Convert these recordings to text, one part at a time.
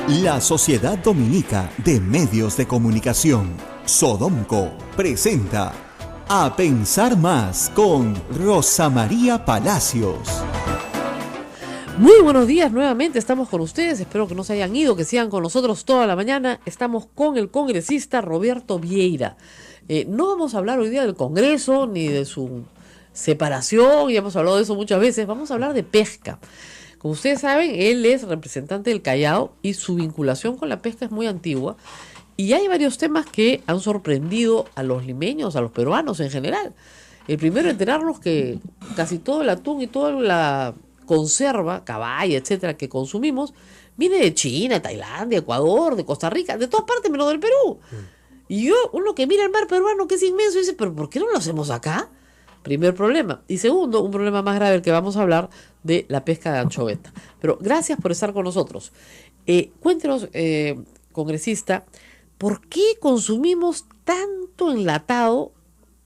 La Sociedad Dominica de Medios de Comunicación, Sodomco, presenta A Pensar Más con Rosa María Palacios. Muy buenos días nuevamente, estamos con ustedes, espero que no se hayan ido, que sigan con nosotros toda la mañana. Estamos con el congresista Roberto Vieira. No vamos a hablar hoy día del Congreso ni de su separación, ya hemos hablado de eso muchas veces, vamos a hablar de pesca. Como ustedes saben, él es representante del Callao y su vinculación con la pesca es muy antigua. Y hay varios temas que han sorprendido a los limeños, a los peruanos en general. El primero, enterarnos que casi todo el atún y toda la conserva, caballa, etcétera, que consumimos, viene de China, Tailandia, Ecuador, de Costa Rica, de todas partes menos del Perú. Y uno que mira el mar peruano, que es inmenso, dice, ¿pero por qué no lo hacemos acá? Primer problema. Y segundo, un problema más grave, el que vamos a hablar, de la pesca de anchoveta. Pero gracias por estar con nosotros. Cuéntenos, congresista, ¿por qué consumimos tanto enlatado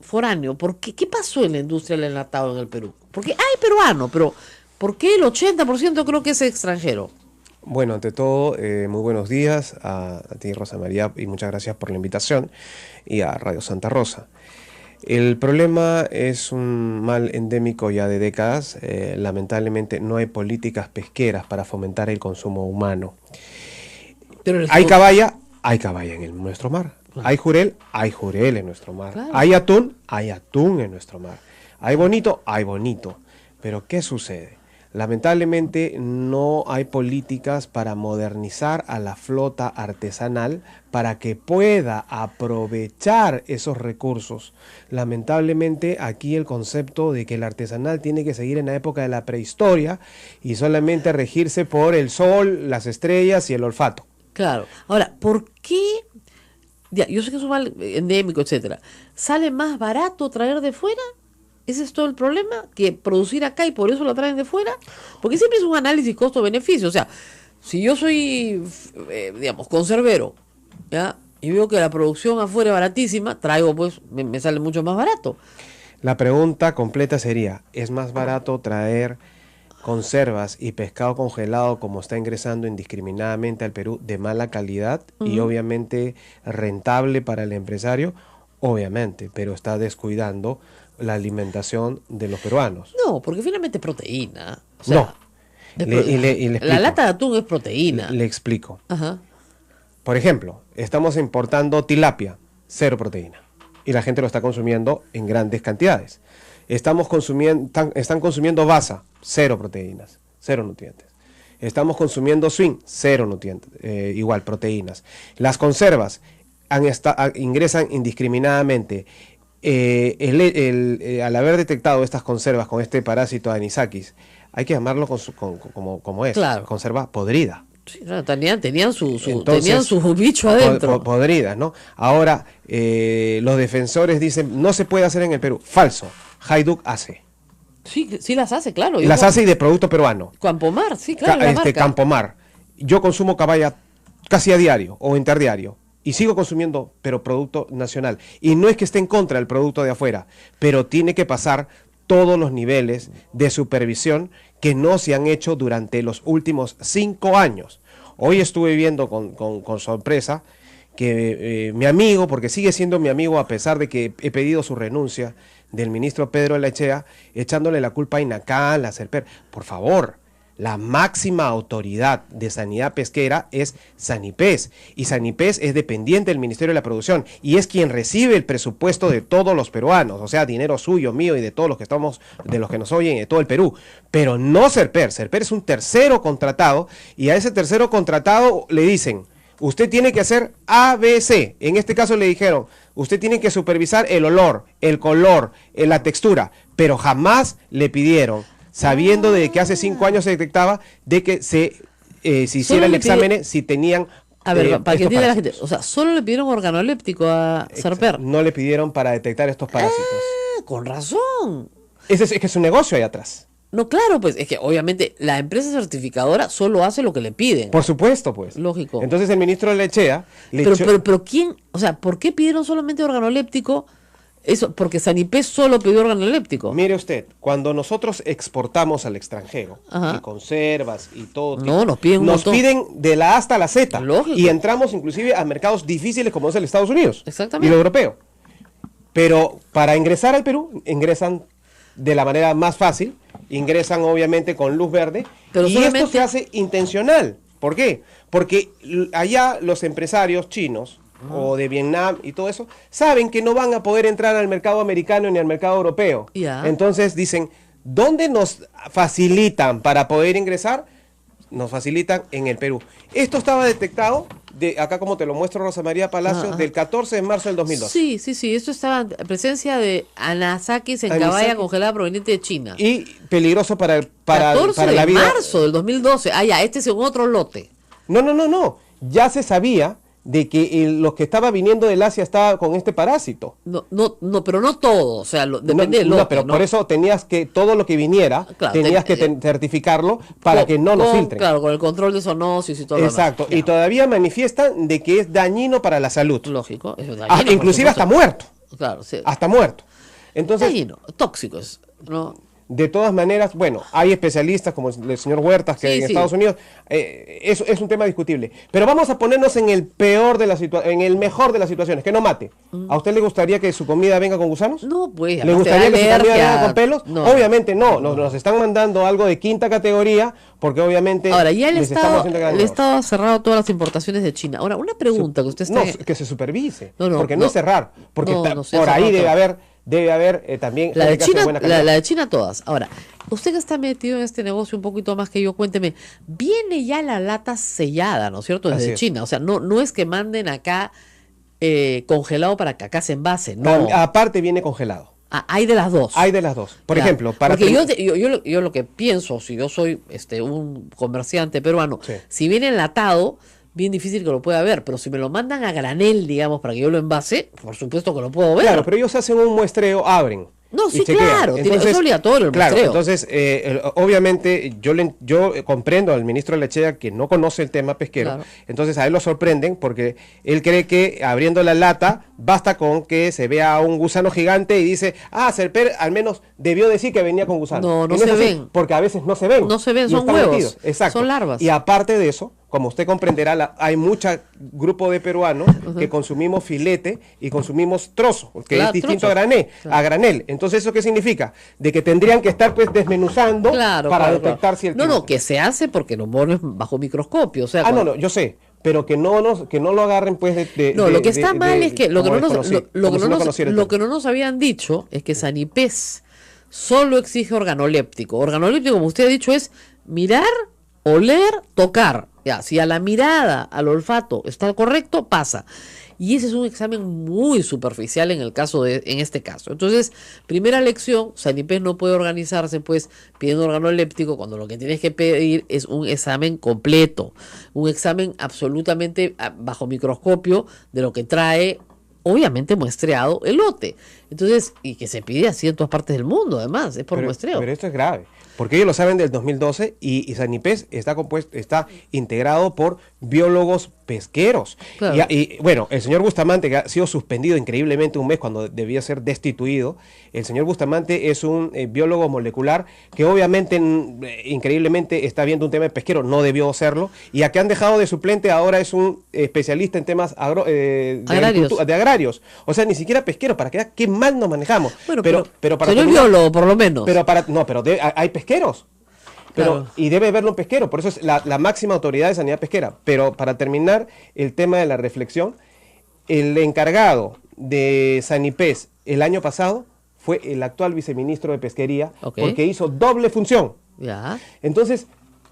foráneo? ¿Qué pasó en la industria del enlatado en el Perú? Porque hay peruano, pero ¿por qué el 80% creo que es extranjero? Bueno, ante todo, muy buenos días a ti, Rosa María, y muchas gracias por la invitación, y a Radio Santa Rosa. El problema es un mal endémico ya de décadas. Lamentablemente no hay políticas pesqueras para fomentar el consumo humano. Pero Hay caballa en nuestro mar. Claro. Hay jurel en nuestro mar. Claro. Hay atún en nuestro mar. Hay bonito. Pero ¿qué sucede? Lamentablemente no hay políticas para modernizar a la flota artesanal para que pueda aprovechar esos recursos. Lamentablemente aquí el concepto de que el artesanal tiene que seguir en la época de la prehistoria y solamente regirse por el sol, las estrellas y el olfato. Claro. Ahora, ¿por qué? Ya, yo sé que es un mal endémico, etcétera. ¿Sale más barato traer de fuera? ¿Ese es todo el problema? ¿Que producir acá y por eso lo traen de fuera? Porque siempre es un análisis costo-beneficio. O sea, si yo soy, conservero, ¿ya? Y veo que la producción afuera es baratísima, traigo, pues, me sale mucho más barato. La pregunta completa sería, ¿es más barato traer conservas y pescado congelado como está ingresando indiscriminadamente al Perú de mala calidad y obviamente rentable para el empresario? Obviamente, pero está descuidando la alimentación de los peruanos. No, porque finalmente es proteína. O sea, no. La lata de atún es proteína. Le explico. Ajá. Por ejemplo, estamos importando tilapia, 0 proteína. Y la gente lo está consumiendo en grandes cantidades. Están consumiendo basa, 0 proteínas, 0 nutrientes. Estamos consumiendo swing, 0 nutrientes, igual proteínas. Las conservas ingresan indiscriminadamente. Al haber detectado estas conservas con este parásito Anisakis, hay que llamarlo como es, claro. Conserva podrida. Sí, claro, tenían su bicho adentro. Podridas, ¿no? Ahora, los defensores dicen, no se puede hacer en el Perú. Falso. Hajduk hace. Sí las hace, claro. Las hace y de producto peruano. Campomar, sí, claro. Campomar. Yo consumo caballa casi a diario o interdiario. Y sigo consumiendo, pero producto nacional. Y no es que esté en contra del producto de afuera, pero tiene que pasar todos los niveles de supervisión que no se han hecho durante los últimos 5 años. Hoy estuve viendo con sorpresa que mi amigo, porque sigue siendo mi amigo a pesar de que he pedido su renuncia, del ministro Pedro Lechea, echándole la culpa a INACAL, a Serper. Por favor, la máxima autoridad de sanidad pesquera es Sanipes, y Sanipes es dependiente del Ministerio de la Producción y es quien recibe el presupuesto de todos los peruanos, o sea, dinero suyo, mío y de todos los que estamos, de los que nos oyen, de todo el Perú, pero no Serper. Serper es un tercero contratado y a ese tercero contratado le dicen, usted tiene que hacer ABC. En este caso le dijeron, usted tiene que supervisar el olor, el color, la textura, pero jamás le pidieron, sabiendo de que hace 5 años se detectaba de que se hiciera el examen si tenían... A ver, para que entienda la gente, o sea, solo le pidieron organoléptico a Serper. No le pidieron para detectar estos parásitos. Con razón. Es que es un negocio ahí atrás. No, claro, pues, es que obviamente la empresa certificadora solo hace lo que le piden. Por supuesto, pues. Lógico. Entonces el ministro Lechea... Pero ¿quién? O sea, ¿por qué pidieron solamente organoléptico Eso, porque Sanipés solo pidió organoléptico. Mire usted, cuando nosotros exportamos al extranjero, Ajá. y conservas y todo, No, nos piden un montón. piden de la A hasta la Z. Lógico. Y entramos inclusive a mercados difíciles como es el Estados Unidos. Exactamente. Y el europeo. Pero para ingresar al Perú, ingresan de la manera más fácil, ingresan obviamente con luz verde, Pero y solamente- esto se hace intencional. ¿Por qué? Porque allá los empresarios chinos o de Vietnam y todo eso saben que no van a poder entrar al mercado americano ni al mercado europeo. Ya. Entonces dicen, ¿dónde nos facilitan para poder ingresar? Nos facilitan en el Perú. Esto estaba detectado, acá como te lo muestro Rosa María Palacios, Ajá. del 14 de marzo del 2012. Sí, esto estaba en presencia de anisakis en Anisakis. caballa congelada proveniente de China. Y peligroso para 14 para la de vida. marzo del 2012. Ah, ya, este es en otro lote. No. Ya se sabía de que los que estaba viniendo del Asia estaba con este parásito. No, pero no todo, o sea, depende del lote. No, pero ¿no? por eso tenías que, todo lo que viniera, Claro, tenías que certificarlo para Con- que no nos con- filtren. Claro, con el control de zoonosis y todo lo Exacto. demás. Y todavía manifiestan de que es dañino para la salud. Lógico. Eso es Ah, dañino, por inclusive hasta supuesto. muerto. Claro, sí. Hasta muerto. Entonces, Dañino, tóxico es, ¿no? de todas maneras, bueno, hay especialistas como el señor Huertas que Sí, en sí. Estados Unidos, eso es un tema discutible. Pero vamos a ponernos en el peor de en el mejor de las situaciones, que no mate. ¿A usted le gustaría que su comida venga con gusanos? No, pues. ¿Le además te da gustaría que su comida alergia. venga con pelos? No. Obviamente no, nos están mandando algo de quinta categoría, porque obviamente Ahora, ya el les estamos Estado, haciendo gran el negocio. Estado ha cerrado todas las importaciones de China. Ahora, una pregunta que usted está... No, que se supervise, No, porque no es cerrar, porque no se ha por ahí cerrado debe haber también La de gente que hace China, buena calidad. la de China todas. Ahora, usted que está metido en este negocio un poquito más que yo, cuénteme, viene ya la lata sellada, ¿no es cierto? Desde Así es. China. O sea, no es que manden acá congelado para que acá se envase, no. Aparte viene congelado. Ah, hay de las dos. Hay de las dos. Por Ya. ejemplo, para porque que- yo lo que pienso, si yo soy un comerciante peruano, Sí. si viene enlatado, bien difícil que lo pueda ver, pero si me lo mandan a granel, digamos, para que yo lo envase, por supuesto que lo puedo ver. Claro, pero ellos hacen un muestreo, abren. No, y sí, chequean. claro, es obligatorio el claro, muestreo. entonces, obviamente, yo comprendo al ministro Lechea que no conoce el tema pesquero, Claro. entonces a él lo sorprenden porque él cree que abriendo la lata basta con que se vea un gusano gigante y dice, Serper al menos debió decir que venía con gusano. No, no Y es se así, ven. porque a veces no se ven. No se ven, y son están huevos, metidos. Exacto. son larvas. Y aparte de eso, como usted comprenderá, hay mucho grupo de peruanos que consumimos filete y consumimos trozo, que Claro, es distinto trozo. a granel. Entonces, ¿eso qué significa? De que tendrían que estar pues desmenuzando Claro, para claro, detectar claro. si el No, tipo- que se hace porque lo pones bajo microscopio, o sea, no, yo sé, pero que no lo agarren pues No, lo que está mal es que lo que no no nos habían dicho es que Sanipés solo exige organoléptico. Organoléptico, como usted ha dicho, es mirar, oler, tocar. Ya, si a la mirada, al olfato está correcto, pasa. Y ese es un examen muy superficial en este caso. Entonces, primera lección, Sanipés no puede organizarse pues pidiendo organoléptico cuando lo que tienes que pedir es un examen completo, un examen absolutamente bajo microscopio de lo que trae, obviamente muestreado el lote. Entonces, y que se pide así en todas partes del mundo, además, es por muestreo. Pero esto es grave, porque ellos lo saben del 2012 y Sanipés está integrado por biólogos pesqueros. Claro. Y bueno, el señor Bustamante, que ha sido suspendido increíblemente un mes cuando debía ser destituido, el señor Bustamante es un biólogo molecular que obviamente increíblemente está viendo un tema de pesquero, no debió serlo, y a que han dejado de suplente ahora es un especialista en temas de agrarios. O sea, ni siquiera pesquero, para que vean qué mal nos manejamos. Bueno, pero para señor terminar- biólogo, por lo menos. hay pesqueros. Claro. Y debe verlo un pesquero, por eso es la máxima autoridad de sanidad pesquera. Pero para terminar el tema de la reflexión, el encargado de Sanipés el año pasado fue el actual viceministro de Pesquería, Ok. porque hizo doble función. Ya. Entonces,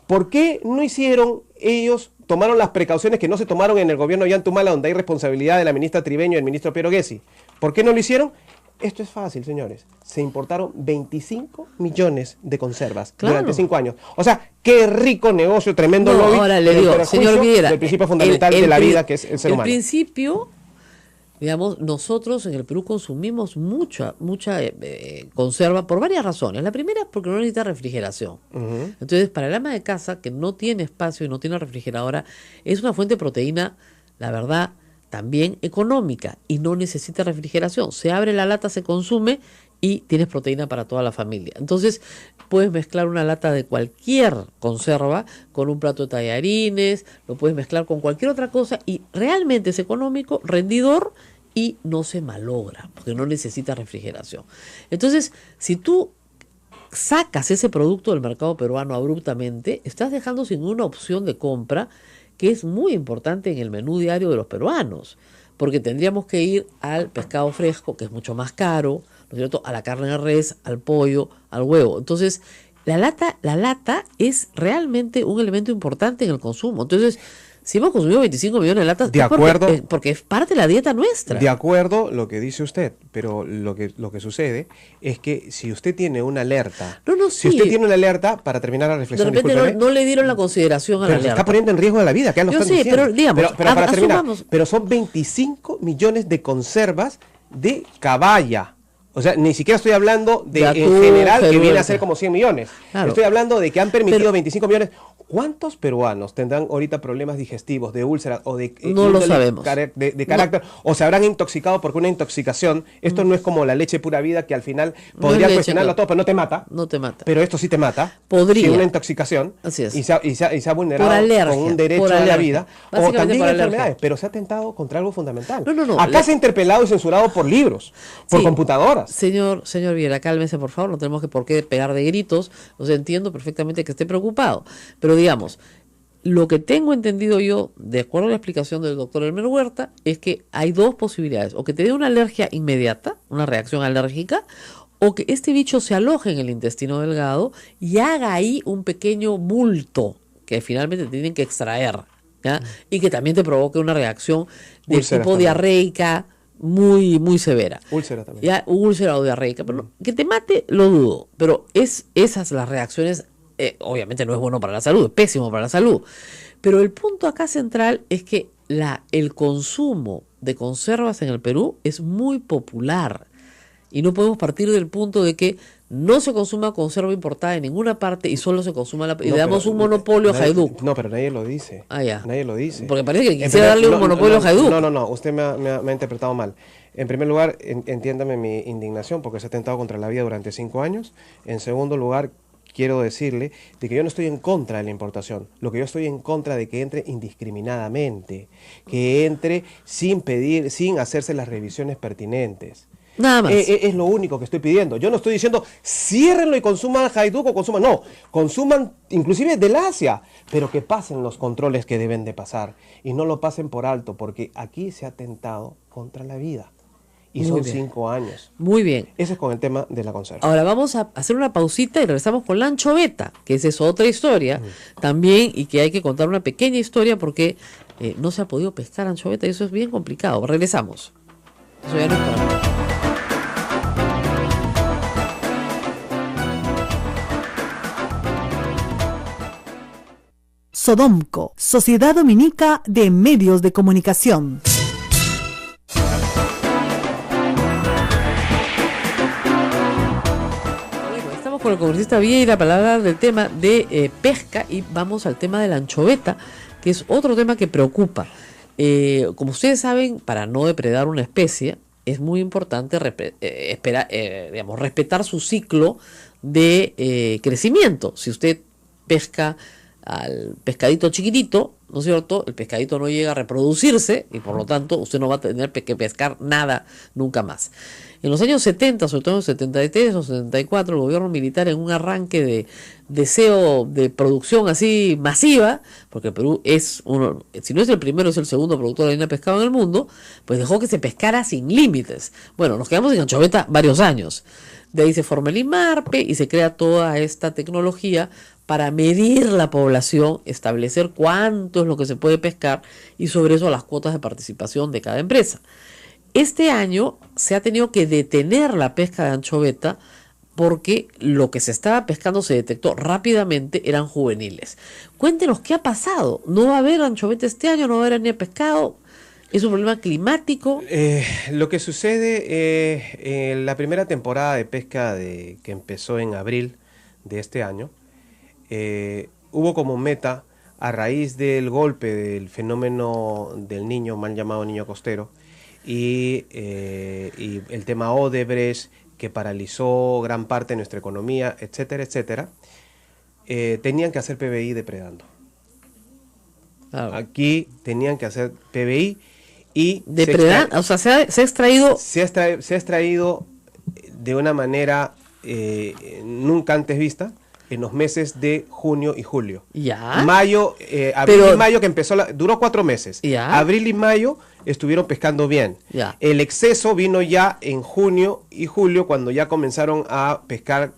¿por qué no hicieron ellos, tomaron las precauciones que no se tomaron en el gobierno de Ollantumala, donde hay responsabilidad de la ministra Tribeño y el ministro Piero Gessi? ¿Por qué no lo hicieron? Esto es fácil, señores. Se importaron 25 millones de conservas Claro. durante 5 años. O sea, qué rico negocio, tremendo No, lobby. ahora le en digo, perjuicio señor Viera, del principio fundamental de la vida, que es el ser humano. El principio, digamos, nosotros en el Perú consumimos mucha conserva por varias razones. La primera es porque no necesita refrigeración. Entonces, para el ama de casa que no tiene espacio y no tiene refrigeradora, es una fuente de proteína, la verdad, también económica y no necesita refrigeración. Se abre la lata, se consume y tienes proteína para toda la familia. Entonces, puedes mezclar una lata de cualquier conserva con un plato de tallarines, lo puedes mezclar con cualquier otra cosa y realmente es económico, rendidor y no se malogra porque no necesita refrigeración. Entonces, si tú sacas ese producto del mercado peruano abruptamente, estás dejando sin una opción de compra que es muy importante en el menú diario de los peruanos, porque tendríamos que ir al pescado fresco, que es mucho más caro, ¿no es cierto?, a la carne de res, al pollo, al huevo. Entonces, la lata es realmente un elemento importante en el consumo. Entonces, si hemos consumido 25 millones de latas, de acuerdo, porque es parte de la dieta nuestra. De acuerdo lo que dice usted, pero lo que sucede es que si usted tiene una alerta, si usted tiene una alerta, para terminar la reflexión, de repente no le dieron la consideración a la alerta. Se está poniendo en riesgo de la vida, que ya lo están diciendo. Pero digamos, pero para terminar, pero son 25 millones de conservas de caballa. O sea, ni siquiera estoy hablando de atún, en general, que viene a ser como 100 millones. Claro. Estoy hablando de que han permitido 25 millones. ¿Cuántos peruanos tendrán ahorita problemas digestivos, de úlceras o de no lo sabemos. De carácter? No. O se habrán intoxicado porque una intoxicación, esto no es como la leche pura vida que al final podría cuestionarlo todo, pero no te mata. No te mata. Pero esto sí te mata. Podría. Si una intoxicación. Así es. Y se ha vulnerado por alergia, con un derecho a la vida. O también enfermedades, pero se ha atentado contra algo fundamental. No. Acá se ha interpelado y censurado por libros, por computadoras. Señor Viera, cálmese por favor, no tenemos por qué pegar de gritos. O sea, entiendo perfectamente que esté preocupado. Pero digamos, lo que tengo entendido yo, de acuerdo a la explicación del doctor Elmer Huerta, es que hay dos posibilidades. O que te dé una alergia inmediata, una reacción alérgica, o que este bicho se aloje en el intestino delgado y haga ahí un pequeño bulto que finalmente te tienen que extraer, ¿ya? Y que también te provoque una reacción de tipo diarreica muy, muy severa. Úlcera también. Ya, úlcera o diarreica. Pero que te mate, lo dudo. Pero esas las reacciones. Obviamente no es bueno para la salud, es pésimo para la salud. Pero el punto acá central es que el consumo de conservas en el Perú es muy popular. Y no podemos partir del punto de que no se consuma conserva importada en ninguna parte y solo se consuma y le damos un monopolio a Hajduk. No, pero nadie lo dice. Ya. Nadie lo dice. Porque parece que quisiera darle un monopolio a Hajduk. No, usted me ha interpretado mal. En primer lugar, entiéndame mi indignación porque se ha atentado contra la vida durante 5 años. En segundo lugar, quiero decirle de que yo no estoy en contra de la importación. Lo que yo estoy en contra de que entre indiscriminadamente, que entre sin pedir, sin hacerse las revisiones pertinentes. Nada más. Es lo único que estoy pidiendo. Yo no estoy diciendo ciérrenlo y consuman Hajduk o consuman. No, consuman inclusive del Asia, pero que pasen los controles que deben de pasar y no lo pasen por alto, porque aquí se ha atentado contra la vida. Y son 5 años. Muy bien. Eso es con el tema de la conserva. Ahora vamos a hacer una pausita y regresamos con la anchoveta, que esa es otra historia también, y que hay que contar una pequeña historia porque no se ha podido pescar anchoveta y eso es bien complicado. Regresamos. Eso ya no es para mí. Sodomco, Sociedad Dominica de Medios de Comunicación. Con el congresista Vieira para hablar del tema de pesca y vamos al tema de la anchoveta, que es otro tema que preocupa. Como ustedes saben, para no depredar una especie es muy importante respetar su ciclo de crecimiento. Si usted pesca al pescadito chiquitito, ¿no es cierto?, el pescadito no llega a reproducirse y por lo tanto usted no va a tener que pescar nada nunca más. En los años 70, sobre todo en los 73 o 74, el gobierno militar, en un arranque de deseo de producción así masiva, porque el Perú es uno, si no es el primero, es el segundo productor de harina de pescado en el mundo, pues dejó que se pescara sin límites. Bueno, nos quedamos en anchoveta varios años. De ahí se forma el IMARPE y se crea toda esta tecnología para medir la población, establecer cuánto es lo que se puede pescar y sobre eso las cuotas de participación de cada empresa. Este año se ha tenido que detener la pesca de anchoveta porque lo que se estaba pescando se detectó rápidamente, eran juveniles. Cuéntenos qué ha pasado. ¿No va a haber anchoveta este año? ¿No va a haber ni pescado? ¿Es un problema climático? Lo que sucede en la primera temporada de pesca que empezó en abril de este año, hubo como meta a raíz del golpe del fenómeno del niño, mal llamado niño costero, y el tema Odebrecht, que paralizó gran parte de nuestra economía, etcétera, etcétera, tenían que hacer PBI depredando. Claro. Aquí tenían que hacer PBI y Depredar, o sea, se ha extraído. se ha extraído de una manera nunca antes vista en los meses de junio y julio. Ya. Mayo, abril Pero- y mayo, que empezó, duró 4 meses. Ya. Abril y mayo estuvieron pescando bien. Ya. El exceso vino ya en junio y julio, cuando ya comenzaron a pescar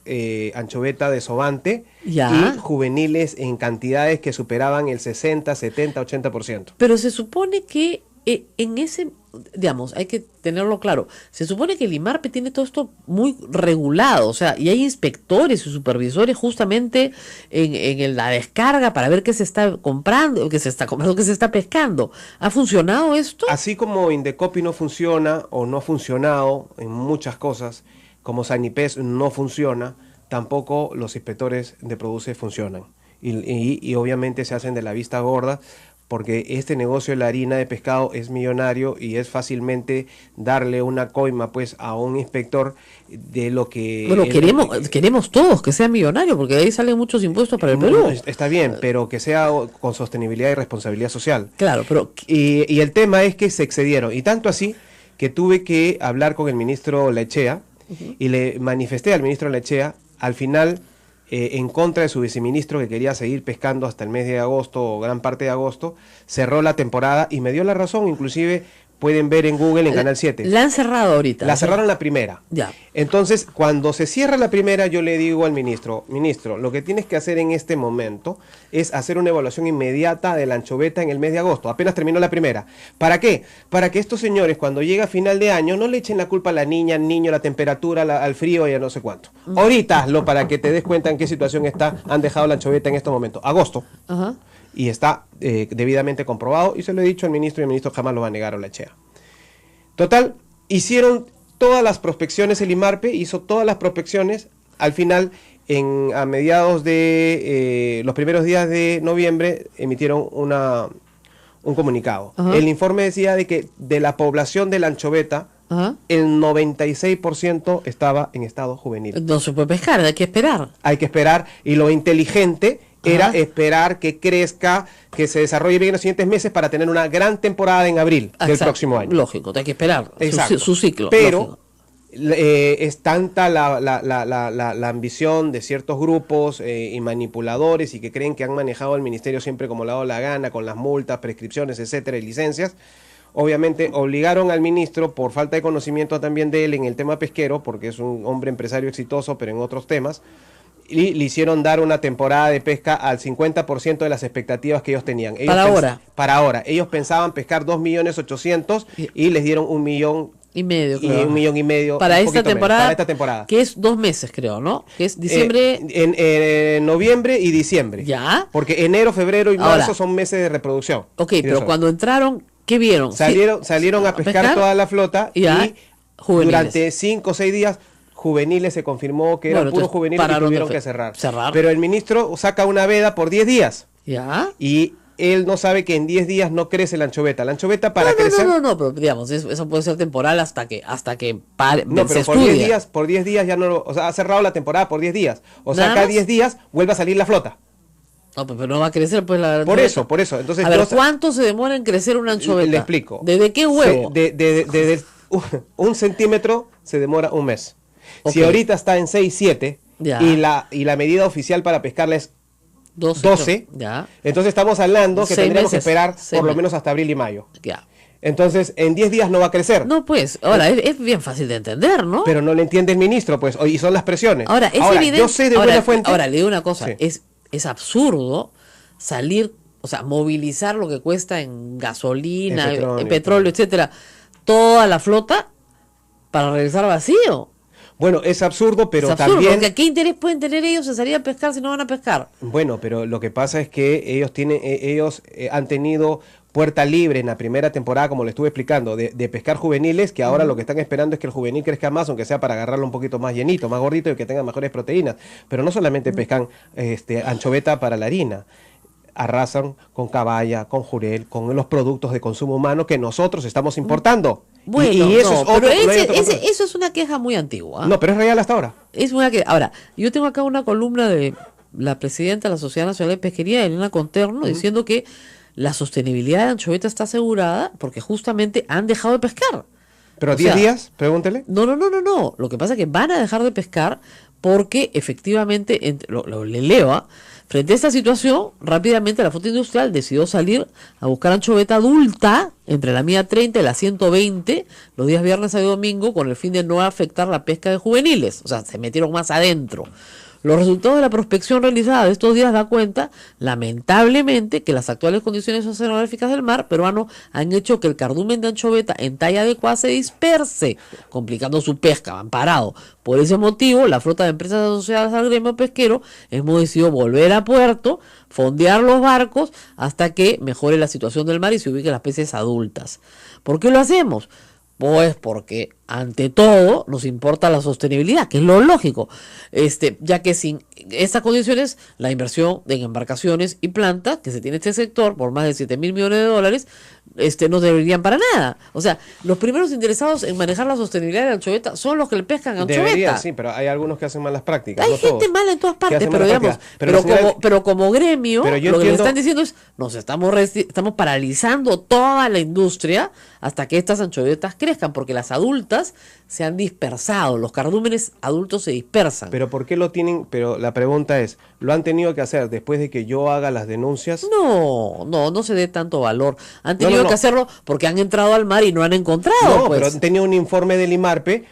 anchoveta desovante Ya. y juveniles en cantidades que superaban el 60, 70, 80%. Pero se supone que en ese, digamos, hay que tenerlo claro, se supone que el IMARPE tiene todo esto muy regulado, o sea, y hay inspectores y supervisores justamente en la descarga para ver qué se está comprando, qué se está comprando, qué se está pescando. ¿Ha funcionado esto? Así como Indecopi no funciona o no ha funcionado en muchas cosas, como Sanipes no funciona, tampoco los inspectores de Produce funcionan. Y obviamente se hacen de la vista gorda, porque este negocio de la harina de pescado es millonario y es fácilmente darle una coima pues a un inspector de lo que... Bueno, queremos todos que sea millonario, porque de ahí salen muchos impuestos para el No, Perú. está bien, pero que sea con sostenibilidad y responsabilidad social. Claro, pero Y el tema es que se excedieron, y tanto así que tuve que hablar con el ministro Lechea y le manifesté al ministro Lechea, al final, en contra de su viceministro que quería seguir pescando hasta el mes de agosto o gran parte de agosto, cerró la temporada y me dio la razón. Inclusive pueden ver en Google, en Canal 7. la han cerrado ahorita. La cerraron la primera. Ya. Entonces, cuando se cierra la primera, yo le digo al ministro, lo que tienes que hacer en este momento es hacer una evaluación inmediata de la anchoveta en el mes de agosto, apenas terminó la primera. ¿Para qué? Para que estos señores, cuando llega a final de año, no le echen la culpa a la niña, al niño, la temperatura, al frío y a no sé cuánto. Ahorita, para que te des cuenta en qué situación han dejado la anchoveta en estos momentos. Agosto. Ajá. Y está debidamente comprobado, y se lo he dicho al ministro, y el ministro jamás lo va a negar o la Lechea. Total, hicieron todas las prospecciones, el IMARPE hizo todas las prospecciones. Al final, a mediados de los primeros días de noviembre, emitieron un comunicado. Ajá. El informe decía de que de la población de la anchoveta, Ajá. el 96% estaba en estado juvenil. No se puede pescar, hay que esperar. Hay que esperar, y lo inteligente era Ajá. esperar que crezca, que se desarrolle bien en los siguientes meses para tener una gran temporada en abril del Exacto. próximo año. Lógico, hay que esperar Exacto. su ciclo. Pero lógico. es tanta la ambición de ciertos grupos y manipuladores, y que creen que han manejado el ministerio siempre como le ha dado la gana, con las multas, prescripciones, etcétera, y licencias. Obviamente obligaron al ministro, por falta de conocimiento también de él en el tema pesquero, porque es un hombre empresario exitoso, pero en otros temas, y le hicieron dar una temporada de pesca al 50% de las expectativas que ellos tenían. Para ahora. Para ahora. Ellos pensaban pescar 2.800.000 y les dieron 1.5 1,5 y creo. 1,5 millones para un esta poquito menos, temporada. para esta temporada. Que es 2 meses, creo, ¿no? Que es diciembre. En noviembre y diciembre. Ya. Porque enero, febrero y Ahora. marzo son meses de reproducción. Ok, Y pero eso. cuando entraron, ¿qué vieron? Salieron a pescar toda la flota Ya. y Juveniles. durante 5 o 6 días juveniles se confirmó que eran Bueno, puros entonces, juveniles y pararon de tuvieron que cerrar. cerrar. Pero el ministro saca una veda por 10 días ¿Ya? y él no sabe que en 10 días no crece la anchoveta. La anchoveta para crecer... No, pero digamos, eso puede ser temporal hasta que pare, No, se pero por 10 estudia. días, ya no o sea, ha cerrado la temporada por 10 días. O sea, ¿Nada cada más? 10 días vuelve a salir la flota. No, pero no va a crecer pues la Por anchoveta. eso. Entonces, a ver, yo- ¿cuánto se demora en crecer una anchoveta? Le explico. ¿Desde qué huevo? De 1 centímetro se demora un mes. Si Ok. ahorita está en 6, 7 Ya. y la medida oficial para pescarla es 12, Ya, entonces estamos hablando que 6 tendríamos que meses, esperar 6 por lo meses. menos hasta abril y mayo. ya. Entonces, en 10 días no va a crecer. No, pues, ahora es bien fácil de entender, ¿no? Pero no le entiende el ministro, pues, y son las presiones. Ahora, es evidente. Yo sé de buena fuente. Ahora, le digo una cosa, Sí. es absurdo salir, o sea, movilizar lo que cuesta en gasolina, En en petróleo, petróleo, etcétera, toda la flota para regresar vacío. Bueno, es absurdo, pero es absurdo, también... porque ¿qué interés pueden tener ellos en salir a pescar si no van a pescar? Bueno, pero lo que pasa es que ellos han tenido puerta libre en la primera temporada, como le estuve explicando, de pescar juveniles, que ahora lo que están esperando es que el juvenil crezca más, aunque sea para agarrarlo un poquito más llenito, más gordito y que tenga mejores proteínas. Pero no solamente pescan anchoveta para la harina. arrasan con caballa, con jurel, con los productos de consumo humano que nosotros estamos importando. Bueno, y eso es otro, pero no hay otro control. eso es una queja muy antigua. No, pero es real hasta ahora. Es una que ahora, yo tengo acá una columna de la presidenta de la Sociedad Nacional de Pesquería, Elena Conterno, diciendo que la sostenibilidad de Anchoveta está asegurada porque justamente han dejado de pescar. Pero O 10 sea, días, pregúntele. No. Lo que pasa es que van a dejar de pescar porque efectivamente, le leo, frente a esta situación, rápidamente la flota industrial decidió salir a buscar anchoveta adulta entre la milla 30 y la 120 los días viernes, sábado y domingo con el fin de no afectar la pesca de juveniles. O sea, se metieron más adentro. Los resultados de la prospección realizada de estos días da cuenta, lamentablemente, que las actuales condiciones oceanográficas del mar peruano han hecho que el cardumen de anchoveta en talla adecuada se disperse, complicando su pesca, van parado. Por ese motivo, la flota de empresas asociadas al gremio pesquero hemos decidido volver a puerto, fondear los barcos hasta que mejore la situación del mar y se ubiquen las especies adultas. ¿Por qué lo hacemos? Pues porque ante todo nos importa la sostenibilidad, que es lo lógico, ya que sin estas condiciones la inversión en embarcaciones y plantas que se tiene en este sector por más de 7.000 millones de dólares no servirían para nada. O sea, los primeros interesados en manejar la sostenibilidad de la anchoveta son los que le pescan anchoveta. Debería, sí, pero hay algunos que hacen malas prácticas. Hay no gente todos, mala en todas que partes, hacen pero malas digamos, prácticas. pero como gremio, Pero yo lo que le entiendo- están diciendo es, nos estamos paralizando toda la industria hasta que estas anchovetas crezcan, porque las adultas se han dispersado, los cardúmenes adultos se dispersan. Pero ¿por qué lo tienen? Pero la pregunta es, ¿lo han tenido que hacer después de que yo haga las denuncias? No se dé tanto valor. Han tenido no. que hacerlo porque han entrado al mar y no han encontrado. No, pues. pero han tenido un informe del IMARPE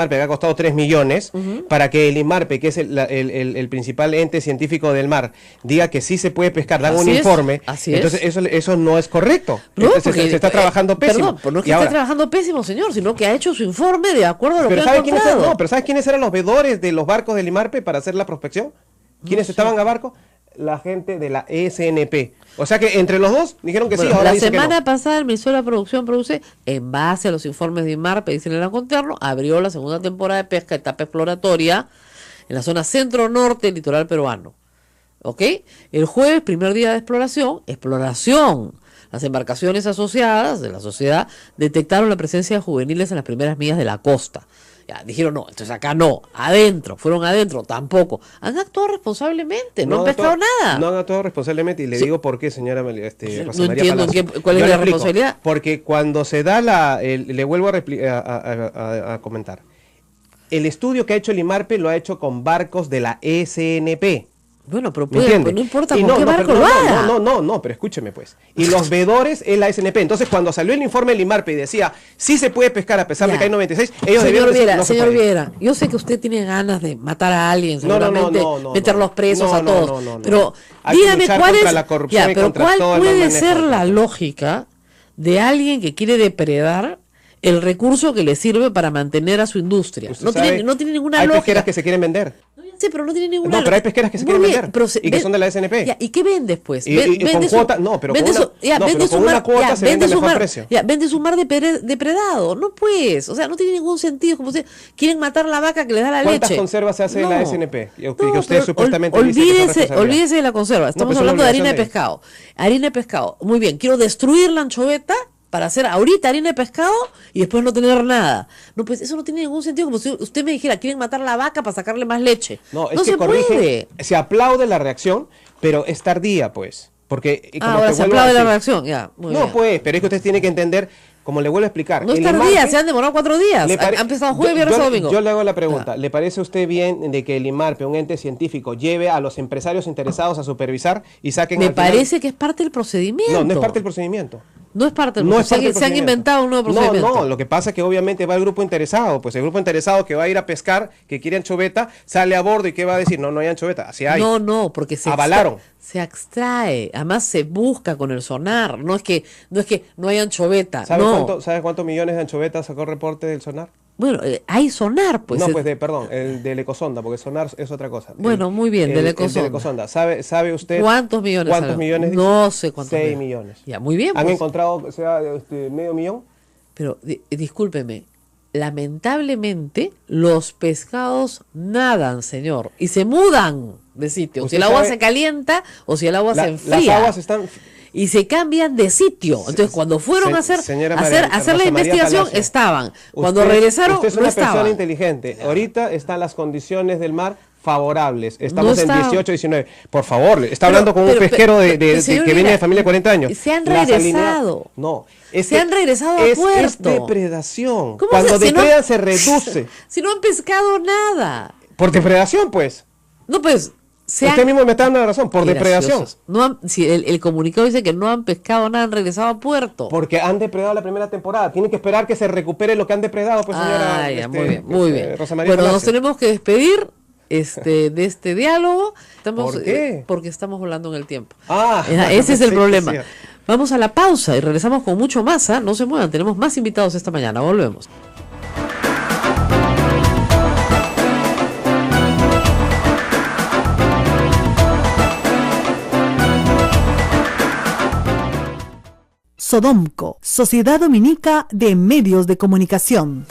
que ha costado 3 millones, para que el IMARPE, que es el principal ente científico del mar, diga que sí se puede pescar, dan un Así es, informe. así Entonces es. eso no es correcto. No, Entonces, porque, se está trabajando pésimo. Perdón, pero no es que Y esté ahora, trabajando pésimo, señor, sino que ha hecho su informe de acuerdo a lo pero que ha ¿sabe quiénes encontrado. eran? No, pero ¿sabes quiénes eran los vedores de los barcos del IMARPE para hacer la prospección? ¿Quiénes estaban a barco? La gente de la ESNP. O sea que entre los dos dijeron que Bueno, sí, ahora la dicen que semana no. pasada el Ministerio de la Producción produce, en base a los informes de IMARPE, dice el Conterno, abrió la segunda temporada de pesca, etapa exploratoria, en la zona centro-norte del litoral peruano. ¿Ok? El jueves, primer día de exploración. Las embarcaciones asociadas de la sociedad detectaron la presencia de juveniles en las primeras millas de la costa. Ya, dijeron no, entonces acá no, fueron adentro, tampoco. Han actuado responsablemente, no han pescado nada. No han actuado responsablemente y le Sí. digo por qué, señora Rosa No María entiendo Palacio. cuál es Yo la le explico. responsabilidad. Porque cuando se da le vuelvo a comentar. El estudio que ha hecho el IMARPE lo ha hecho con barcos de la ESNP. Bueno, pero ¿Me entiende? no importa Y con qué barco pero lo haga. no, pero escúcheme pues. Y los vedores es la SNP. Entonces, cuando salió el informe del IMARPE y decía, sí se puede pescar a pesar de Ya. que hay 96, ellos debieron decir, no se Señor puede. Viera, yo sé que usted tiene ganas de matar a alguien, No, no, seguramente, no, meterlos presos no, a no, todos. no. Pero Hay que dígame luchar cuál contra es, la corrupción y pero contra cuál todo el mal puede manejo ser del la control. lógica de alguien que quiere depredar el recurso que le sirve para mantener a su industria. Usted No sabe, tiene, no tiene ninguna hay lógica. pesqueras que se quieren vender. Sí, pero no tiene ninguna No, pero hay pesqueras que se Muy quieren bien, vender pero y que son de la SNP. Ya, ¿y qué vendes, pues? Y con cuota, no, pero con una cuota se vende a mejor precio. Vende su mar depredado. No, pues. O sea, no tiene ningún sentido. Como si quieren matar la vaca que les da la ¿Cuántas conservas conservas se hace en la SNP? Que usted pero supuestamente dice que son responsabilidad. olvídese de la conserva. Estamos pues es hablando una de harina de obligación de pescado. Harina de pescado. Muy bien. Quiero destruir la anchoveta para hacer ahorita harina de pescado y después no tener nada. No, pues eso no tiene ningún sentido. Como si usted me dijera, quieren matar la vaca para sacarle más leche. No, es no que se puede. se aplaude la reacción, pero es tardía, pues. Porque como Ahora te se vuelvo a aplaude la decir- reacción. Ya, muy No, bien. pues, pero es que usted tiene que entender, como le vuelvo a explicar. No es el tardía, IMARPE- se han demorado 4 días. ¿Le pare- Han empezado jueves, viernes o domingo. Yo le hago la pregunta, Ya. ¿le parece a usted bien de que el IMARPE, un ente científico, lleve a los empresarios interesados a supervisar y saquen Me al final- parece que es parte del procedimiento. No, no es parte del procedimiento. No es parte del No es parte del procedimiento. Se han procedimiento. inventado un nuevo procedimiento. No, lo que pasa es que obviamente va el grupo interesado, pues el grupo interesado que va a ir a pescar, que quiere anchoveta, sale a bordo y ¿qué va a decir? No, no hay anchoveta, así hay. No, porque Avalaron. se extrae, además se busca con el sonar, no es que no hay anchoveta, no. ¿Sabe cuántos millones de anchovetas sacó el reporte del sonar? Bueno, hay sonar, pues. No, pues perdón, el del Ecosonda, porque sonar es otra cosa. Bueno, muy bien, del Ecosonda. ¿Sabe usted ¿Cuántos millones? cuántos salió? millones? dice? No sé cuántos. 6 millones. Ya, muy bien. ¿Han pues. encontrado, o sea, medio millón? Pero discúlpeme, lamentablemente los pescados nadan, señor, y se mudan de sitio. Si Usted el agua sabe, se calienta o si el agua se las enfría. aguas están... Y se cambian de sitio. Entonces, cuando fueron a hacer la Rosa María investigación, Palacio, estaban. Cuando usted, regresaron, usted es no una persona estaban. inteligente. Ahorita están las condiciones del mar favorables. Estamos No en está- 18, 19. Por favor, está hablando con un pero- pesquero señor que viene Vieira, de familia de 40 años. se han Las regresado. No. Se han regresado a es puerto. depredación. ¿Cómo Cuando si no- depredan se reduce. Si no han pescado nada. Por depredación, pues. No, pues. Usted mismo me está dando la razón. Por Qué depredación. graciosos. No han, si el comunicado dice que no han pescado nada, han regresado a puerto. Porque han depredado la primera temporada. Tienen que esperar que se recupere lo que han depredado, pues, señora. Ya, muy bien, muy bien. Rosa María Bueno, nos Palacio. tenemos que despedir de este diálogo. Estamos, ¿Por qué? porque estamos volando en el tiempo. Ah, Ese es el sí, problema. sí. Vamos a la pausa y regresamos con mucho más. No se muevan, tenemos más invitados esta mañana. Volvemos. Sodomco, Sociedad Dominica de Medios de Comunicación.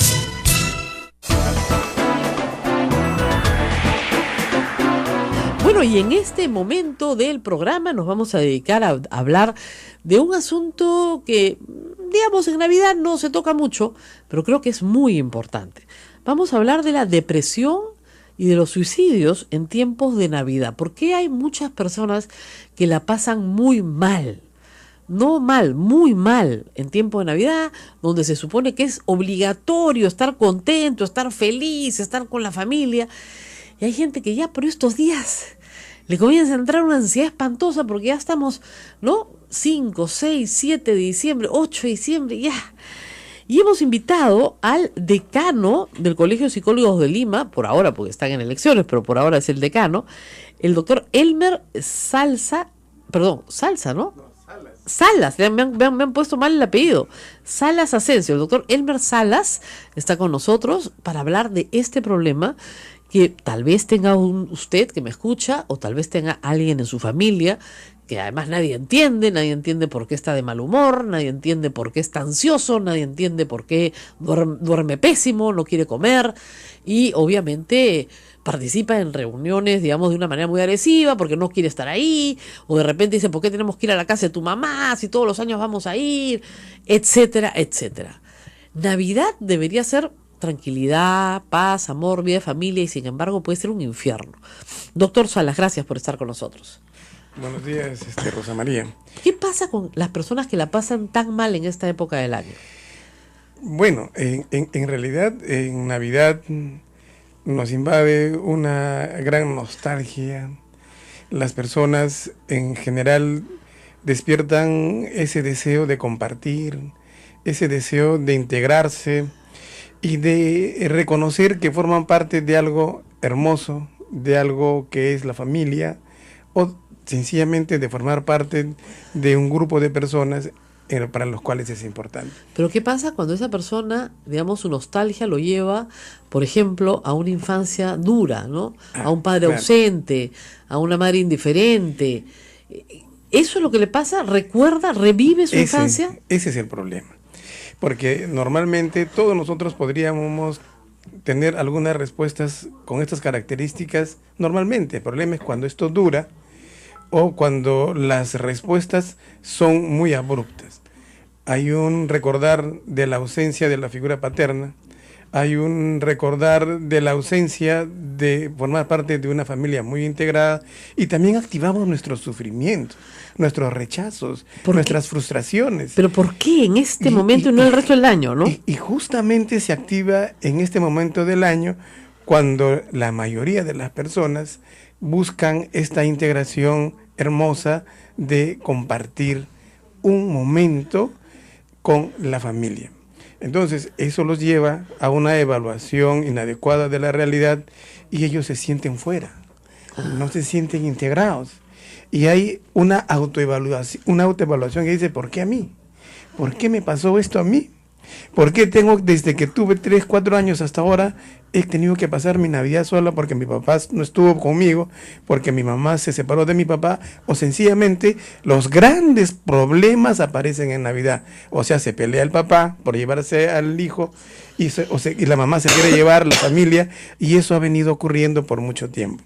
Bueno, y en este momento del programa nos vamos a dedicar a hablar de un asunto que, digamos, en Navidad no se toca mucho, pero creo que es muy importante. Vamos a hablar de la depresión y de los suicidios en tiempos de Navidad. ¿Por qué hay muchas personas que la pasan muy mal? No mal, muy mal en tiempo de Navidad, donde se supone que es obligatorio estar contento, estar feliz, estar con la familia. Y hay gente que ya por estos días le comienza a entrar una ansiedad espantosa porque ya estamos, ¿no? 5, 6, 7 de diciembre, 8 de diciembre, ya. Y hemos invitado al decano del Colegio de Psicólogos de Lima, por ahora, porque están en elecciones, pero por ahora es el decano, el doctor Elmer Salsa, ¿no? Salas, me han puesto mal el apellido. Salas Asensio, el doctor Elmer Salas está con nosotros para hablar de este problema que tal vez tenga usted que me escucha o tal vez tenga alguien en su familia que además nadie entiende por qué está de mal humor, nadie entiende por qué está ansioso, nadie entiende por qué duerme pésimo, no quiere comer y obviamente participa en reuniones, digamos, de una manera muy agresiva porque no quiere estar ahí, o de repente dice, ¿por qué tenemos que ir a la casa de tu mamá si todos los años vamos a ir? Etcétera, etcétera. Navidad debería ser tranquilidad, paz, amor, vida de familia y sin embargo puede ser un infierno. Doctor Salas, gracias por estar con nosotros. Buenos días, Rosa María. ¿Qué pasa con las personas que la pasan tan mal en esta época del año? Bueno, en realidad en Navidad nos invade una gran nostalgia. Las personas en general despiertan ese deseo de compartir, ese deseo de integrarse y de reconocer que forman parte de algo hermoso, de algo que es la familia, o sencillamente de formar parte de un grupo de personas para los cuales es importante. Pero ¿qué pasa cuando esa persona, digamos, su nostalgia lo lleva, por ejemplo, a una infancia dura, ¿no? A un padre ausente, a una madre indiferente. ¿Eso es lo que le pasa? ¿Recuerda, revive su infancia? Ese es el problema. Porque normalmente todos nosotros podríamos tener algunas respuestas con estas características normalmente. El problema es cuando esto dura o cuando las respuestas son muy abruptas. Hay un recordar de la ausencia de la figura paterna, hay un recordar de la ausencia de formar parte de una familia muy integrada y también activamos nuestros sufrimientos, nuestros rechazos, nuestras frustraciones. ¿Pero por qué en este momento y no el resto del año, no? Y justamente se activa en este momento del año cuando la mayoría de las personas buscan esta integración hermosa de compartir un momento con la familia. Entonces, eso los lleva a una evaluación inadecuada de la realidad y ellos se sienten fuera, no se sienten integrados. Y hay una autoevaluación que dice, ¿por qué a mí? ¿Por qué me pasó esto a mí? ¿Por qué tengo, desde que tuve 3, 4 años hasta ahora, he tenido que pasar mi Navidad sola porque mi papá no estuvo conmigo, porque mi mamá se separó de mi papá, o sencillamente los grandes problemas aparecen en Navidad? O sea, se pelea el papá por llevarse al hijo y la mamá se quiere llevar la familia, y eso ha venido ocurriendo por mucho tiempo.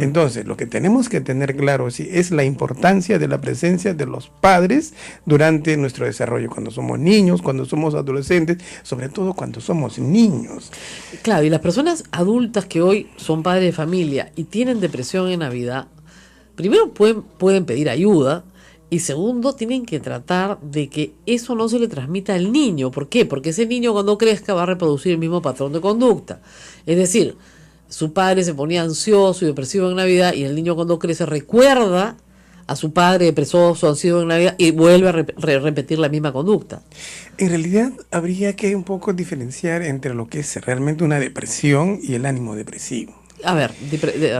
Entonces, lo que tenemos que tener claro es la importancia de la presencia de los padres durante nuestro desarrollo, cuando somos niños, cuando somos adolescentes, sobre todo cuando somos niños. Claro, y las personas adultas que hoy son padres de familia y tienen depresión en Navidad, primero pueden pedir ayuda, y segundo, tienen que tratar de que eso no se le transmita al niño. ¿Por qué? Porque ese niño cuando crezca va a reproducir el mismo patrón de conducta. Es decir, su padre se ponía ansioso y depresivo en Navidad, y el niño cuando crece recuerda a su padre depresioso, ansioso en Navidad, y vuelve a repetir la misma conducta. En realidad habría que un poco diferenciar entre lo que es realmente una depresión y el ánimo depresivo. A ver,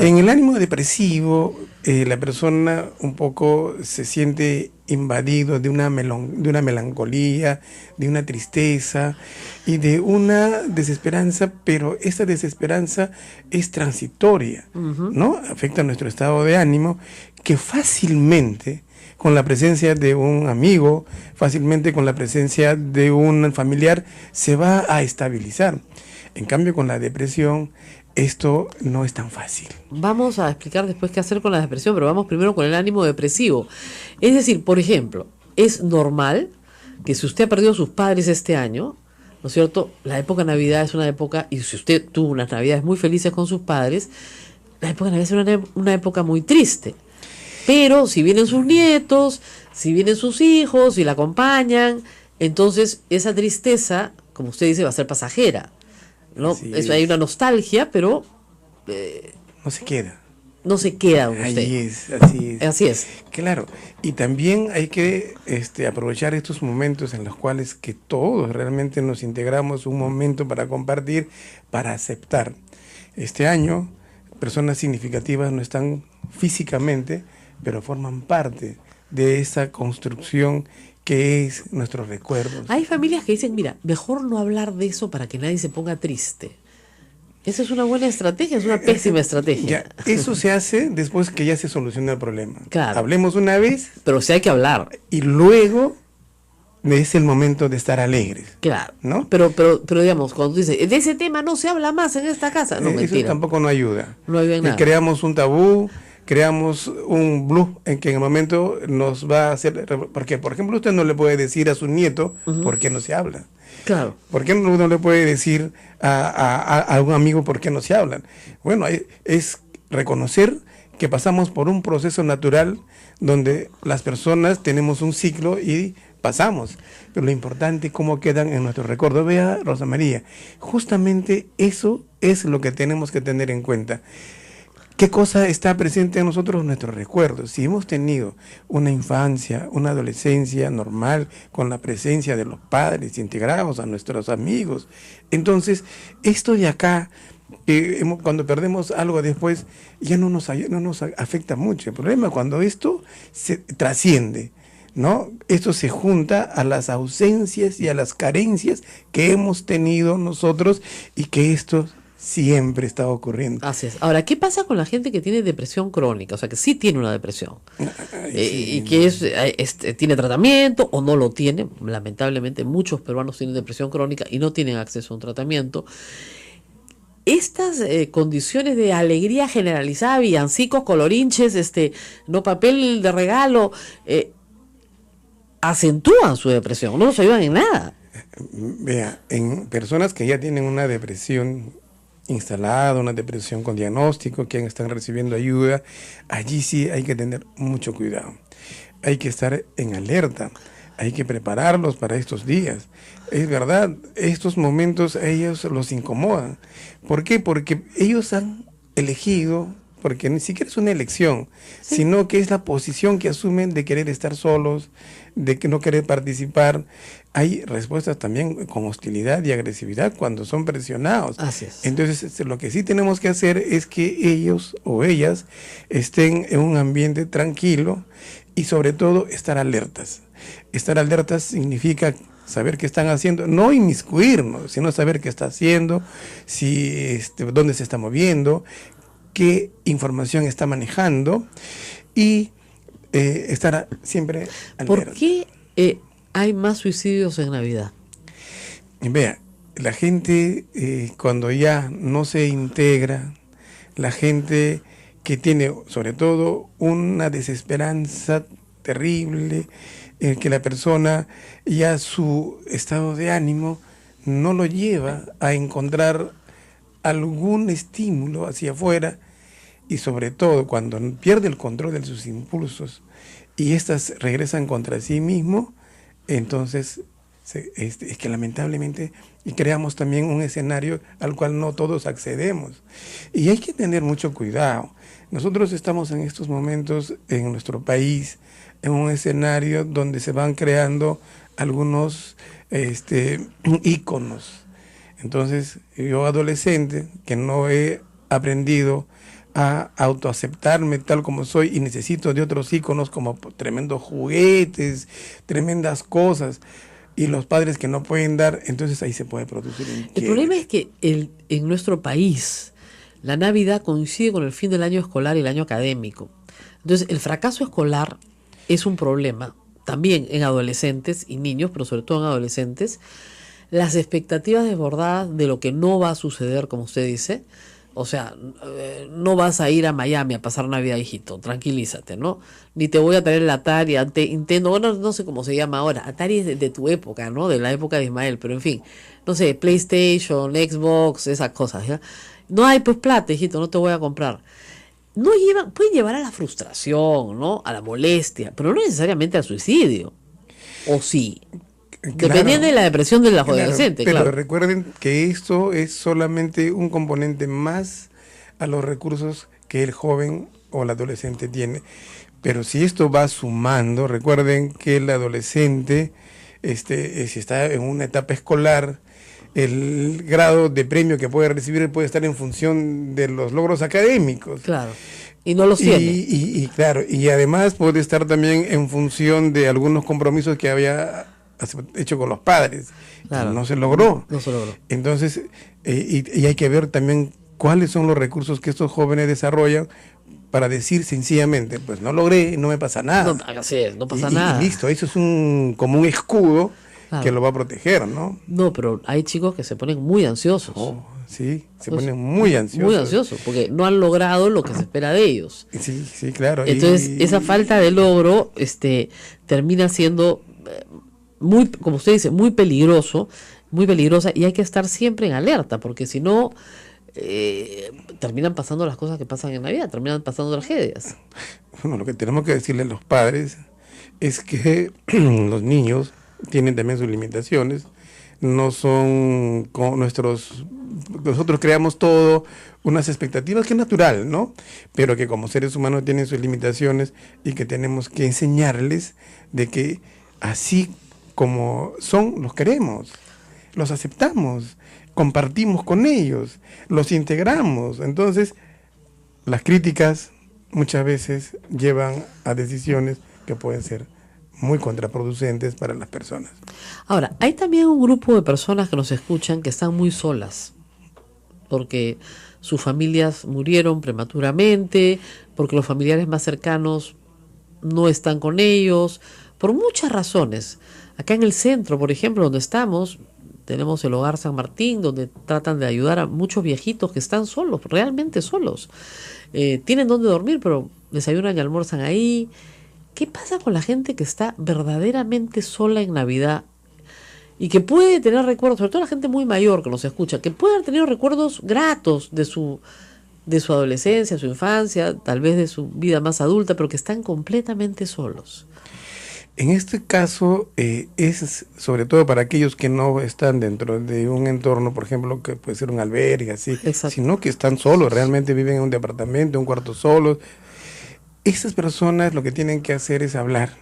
En el ánimo depresivo, la persona un poco se siente invadido de una melancolía, de una tristeza y de una desesperanza, pero esa desesperanza es transitoria, ¿no? Afecta a nuestro estado de ánimo, que fácilmente, con la presencia de un amigo, fácilmente con la presencia de un familiar, se va a estabilizar. En cambio, con la depresión, esto no es tan fácil. Vamos a explicar después qué hacer con la depresión, pero vamos primero con el ánimo depresivo. Es decir, por ejemplo, es normal que si usted ha perdido a sus padres este año, ¿no es cierto? La época de Navidad es una época, y si usted tuvo unas Navidades muy felices con sus padres, la época de Navidad es una época muy triste. Pero si vienen sus nietos, si vienen sus hijos, si la acompañan, entonces esa tristeza, como usted dice, va a ser pasajera, ¿no? Eso, hay una nostalgia, pero no se queda. No se queda con usted. Así es. Claro, y también hay que aprovechar estos momentos en los cuales que todos realmente nos integramos, un momento para compartir, para aceptar. Este año, personas significativas no están físicamente, pero forman parte de esa construcción que es nuestros recuerdos. Hay familias que dicen, mira, mejor no hablar de eso para que nadie se ponga triste. ¿Esa es una buena estrategia? Es una pésima estrategia. Ya, eso se hace después que ya se soluciona el problema. Claro. Hablemos una vez. Pero sí hay que hablar. Y luego es el momento de estar alegres. Claro. ¿No? Pero digamos, cuando dice, de ese tema no se habla más en esta casa. No, mentira. Eso tampoco no ayuda. No ayuda en nada. Creamos un tabú, creamos un blues en que en el momento nos va a hacer... Porque, por ejemplo, usted no le puede decir a su nieto por qué no se habla. Claro. ¿Por qué no le puede decir a un amigo por qué no se hablan? Bueno, es reconocer que pasamos por un proceso natural donde las personas tenemos un ciclo y pasamos. Pero lo importante es cómo quedan en nuestro recuerdo. Vea, Rosa María, justamente eso es lo que tenemos que tener en cuenta. ¿Qué cosa está presente en nosotros? Nuestros recuerdos. Si hemos tenido una infancia, una adolescencia normal, con la presencia de los padres integrados a nuestros amigos, entonces esto de acá, cuando perdemos algo después, ya no nos afecta mucho. El problema es cuando esto se trasciende, ¿no? Esto se junta a las ausencias y a las carencias que hemos tenido nosotros, y que esto siempre está ocurriendo. Así es. Ahora, ¿qué pasa con la gente que tiene depresión crónica? O sea, que sí tiene una depresión. Y que tiene tratamiento o no lo tiene. Lamentablemente, muchos peruanos tienen depresión crónica y no tienen acceso a un tratamiento. Estas condiciones de alegría generalizada, villancicos, colorinches, no papel de regalo, acentúan su depresión, no nos ayudan en nada. Vea, en personas que ya tienen una depresión instalada, una depresión con diagnóstico, que están recibiendo ayuda, allí sí hay que tener mucho cuidado. Hay que estar en alerta, hay que prepararlos para estos días. Es verdad, estos momentos a ellos los incomodan. ¿Por qué? Porque ellos han elegido, porque ni siquiera es una elección, sí, sino que es la posición que asumen de querer estar solos, de que no querer participar. Hay respuestas también con hostilidad y agresividad cuando son presionados. Así es. Entonces, lo que sí tenemos que hacer es que ellos o ellas estén en un ambiente tranquilo y sobre todo estar alertas. Estar alertas significa saber qué están haciendo, no inmiscuirnos, sino saber qué está haciendo, si dónde se está moviendo, qué información está manejando, y estar siempre alerta. ¿Por qué hay más suicidios en Navidad? Vea, la gente cuando ya no se integra, la gente que tiene sobre todo una desesperanza terrible, en que la persona ya su estado de ánimo no lo lleva a encontrar algún estímulo hacia afuera, y sobre todo cuando pierde el control de sus impulsos y éstas regresan contra sí mismo, entonces es que lamentablemente y creamos también un escenario al cual no todos accedemos. Y hay que tener mucho cuidado. Nosotros estamos en estos momentos en nuestro país en un escenario donde se van creando algunos íconos. Entonces, yo adolescente, que no he aprendido a autoaceptarme tal como soy y necesito de otros íconos como tremendos juguetes, tremendas cosas, y los padres que no pueden dar, entonces ahí se puede producir un El problema es que en nuestro país la Navidad coincide con el fin del año escolar y el año académico. Entonces el fracaso escolar es un problema también en adolescentes y niños, pero sobre todo en adolescentes. Las expectativas desbordadas de lo que no va a suceder, como usted dice. O sea, no vas a ir a Miami a pasar Navidad, hijito, tranquilízate, ¿no? Ni te voy a traer el Atari, Nintendo, bueno, no sé cómo se llama ahora, Atari es de tu época, ¿no? De la época de Ismael, pero en fin, no sé, PlayStation, Xbox, esas cosas, ¿ya? No hay pues plata, hijito, no te voy a comprar. Pueden llevar a la frustración, ¿no? A la molestia, pero no necesariamente al suicidio, ¿o sí? Dependiendo de la depresión de la adolescente, pero claro. recuerden que esto es solamente un componente más a los recursos que el joven o el adolescente tiene. Pero si esto va sumando, recuerden que el adolescente, si está en una etapa escolar, el grado de premio que puede recibir puede estar en función de los logros académicos. Claro. Y no los tiene. Y claro, y además puede estar también en función de algunos compromisos que había hecho con los padres. Claro. No se logró. No se logró. Entonces, y hay que ver también cuáles son los recursos que estos jóvenes desarrollan para decir sencillamente, pues no logré, no me pasa nada. No, así es, no pasa nada. Y listo, eso es como un escudo, claro, que lo va a proteger, ¿no? No, pero hay chicos que se ponen muy ansiosos. Sí, se Pues, ponen muy ansiosos. Muy ansiosos, porque no han logrado lo que se espera de ellos. Sí, sí, claro. Entonces, esa falta de logro termina siendo muy, como usted dice, muy peligrosa, y hay que estar siempre en alerta, porque si no, terminan pasando las cosas que pasan en Navidad, terminan pasando tragedias. Bueno, lo que tenemos que decirle a los padres es que los niños tienen también sus limitaciones, no son como nosotros creamos todo unas expectativas que es natural, ¿no? Pero que como seres humanos tienen sus limitaciones y que tenemos que enseñarles de que así como son, los queremos, los aceptamos, compartimos con ellos, los integramos. Entonces, las críticas muchas veces llevan a decisiones que pueden ser muy contraproducentes para las personas. Ahora, hay también un grupo de personas que nos escuchan que están muy solas, porque sus familias murieron prematuramente, porque los familiares más cercanos no están con ellos, por muchas razones. Acá en el centro, por ejemplo, donde estamos, tenemos el Hogar San Martín, donde tratan de ayudar a muchos viejitos que están solos, realmente solos. Tienen donde dormir, pero desayunan y almuerzan ahí. ¿Qué pasa con la gente que está verdaderamente sola en Navidad y que puede tener recuerdos, sobre todo la gente muy mayor que nos escucha, que puede haber tenido recuerdos gratos de su adolescencia, su infancia, tal vez de su vida más adulta, pero que están completamente solos? En este caso es sobre todo para aquellos que no están dentro de un entorno, por ejemplo, que puede ser un albergue, así, sino que están solos, realmente viven en un departamento, un cuarto solos. Esas personas lo que tienen que hacer es hablar.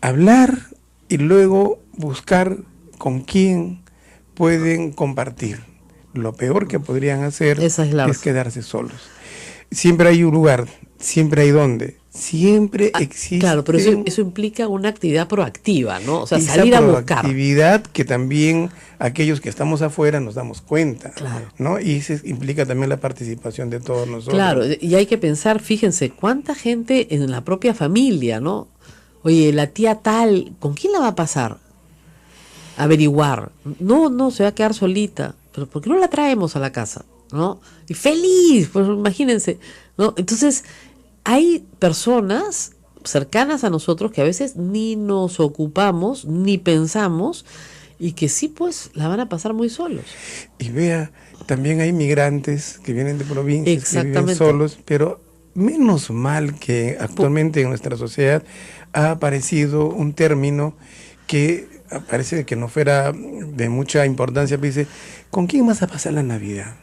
Hablar y luego buscar con quién pueden compartir. Lo peor que podrían hacer es quedarse solos. Siempre hay un lugar, siempre hay donde. Siempre existe. Claro, pero eso implica una actividad proactiva, ¿no? O sea, salir a buscar. Actividad que también aquellos que estamos afuera nos damos cuenta, claro, ¿no? Y eso implica también la participación de todos nosotros. Claro, y hay que pensar, fíjense, cuánta gente en la propia familia, ¿no? Oye, la tía tal, ¿con quién la va a pasar? averiguar. No, se va a quedar solita, pero ¿por qué no la traemos a la casa? ¿No? Y feliz, pues imagínense, ¿no? Entonces, hay personas cercanas a nosotros que a veces ni nos ocupamos, ni pensamos, y que sí, pues, la van a pasar muy solos. Y vea, también hay migrantes que vienen de provincias, que viven solos, pero menos mal que actualmente en nuestra sociedad ha aparecido un término que parece que no fuera de mucha importancia, pero dice, ¿con quién vas a pasar la Navidad?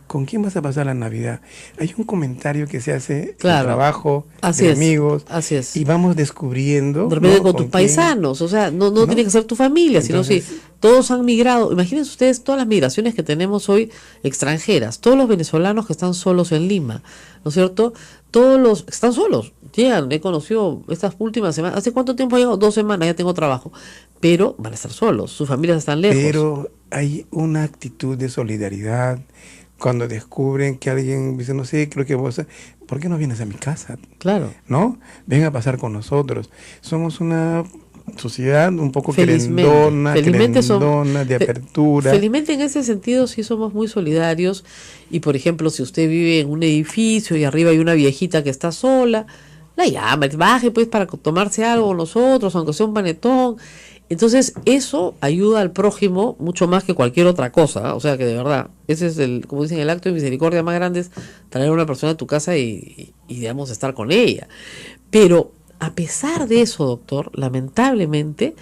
¿Con quién vas a pasar la Navidad? Hay un comentario que se hace en el trabajo, de amigos, así es. Y vamos descubriendo. De repente con tus paisanos, o sea, no tiene que ser tu familia, Entonces, sino si todos han migrado. Imagínense ustedes todas las migraciones que tenemos hoy extranjeras, todos los venezolanos que están solos en Lima, ¿no es cierto? Todos los que están solos, llegan, he conocido estas últimas semanas, ¿hace cuánto tiempo llego? 2 semanas, ya tengo trabajo, pero van a estar solos, sus familias están lejos. Pero hay una actitud de solidaridad. Cuando descubren que alguien dice, no sé, creo que vos, ¿por qué no vienes a mi casa? Claro. ¿No? Ven a pasar con nosotros. Somos una sociedad un poco Felizmente querendona, de apertura. Felizmente en ese sentido sí somos muy solidarios. Y por ejemplo, si usted vive en un edificio y arriba hay una viejita que está sola, la llama, baje pues para tomarse algo con nosotros, aunque sea un panetón. Entonces eso ayuda al prójimo mucho más que cualquier otra cosa, ¿eh? O sea que de verdad, ese es el, como dicen, el acto de misericordia más grande, es traer a una persona a tu casa y digamos estar con ella. Pero a pesar de eso, doctor, lamentablemente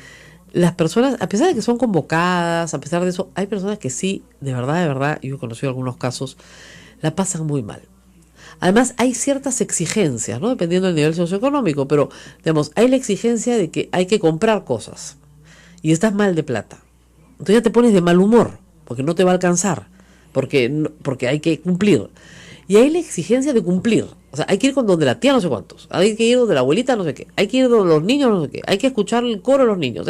las personas, a pesar de que son convocadas, a pesar de eso, hay personas que sí, de verdad, yo he conocido algunos casos, la pasan muy mal. Además, hay ciertas exigencias, ¿no? Dependiendo del nivel socioeconómico, pero digamos, hay la exigencia de que hay que comprar cosas y estás mal de plata. Entonces ya te pones de mal humor, porque no te va a alcanzar, porque hay que cumplir. Y hay la exigencia de cumplir. O sea, hay que ir con donde la tía no sé cuántos, hay que ir donde la abuelita no sé qué, hay que ir donde los niños no sé qué, hay que escuchar el coro de los niños.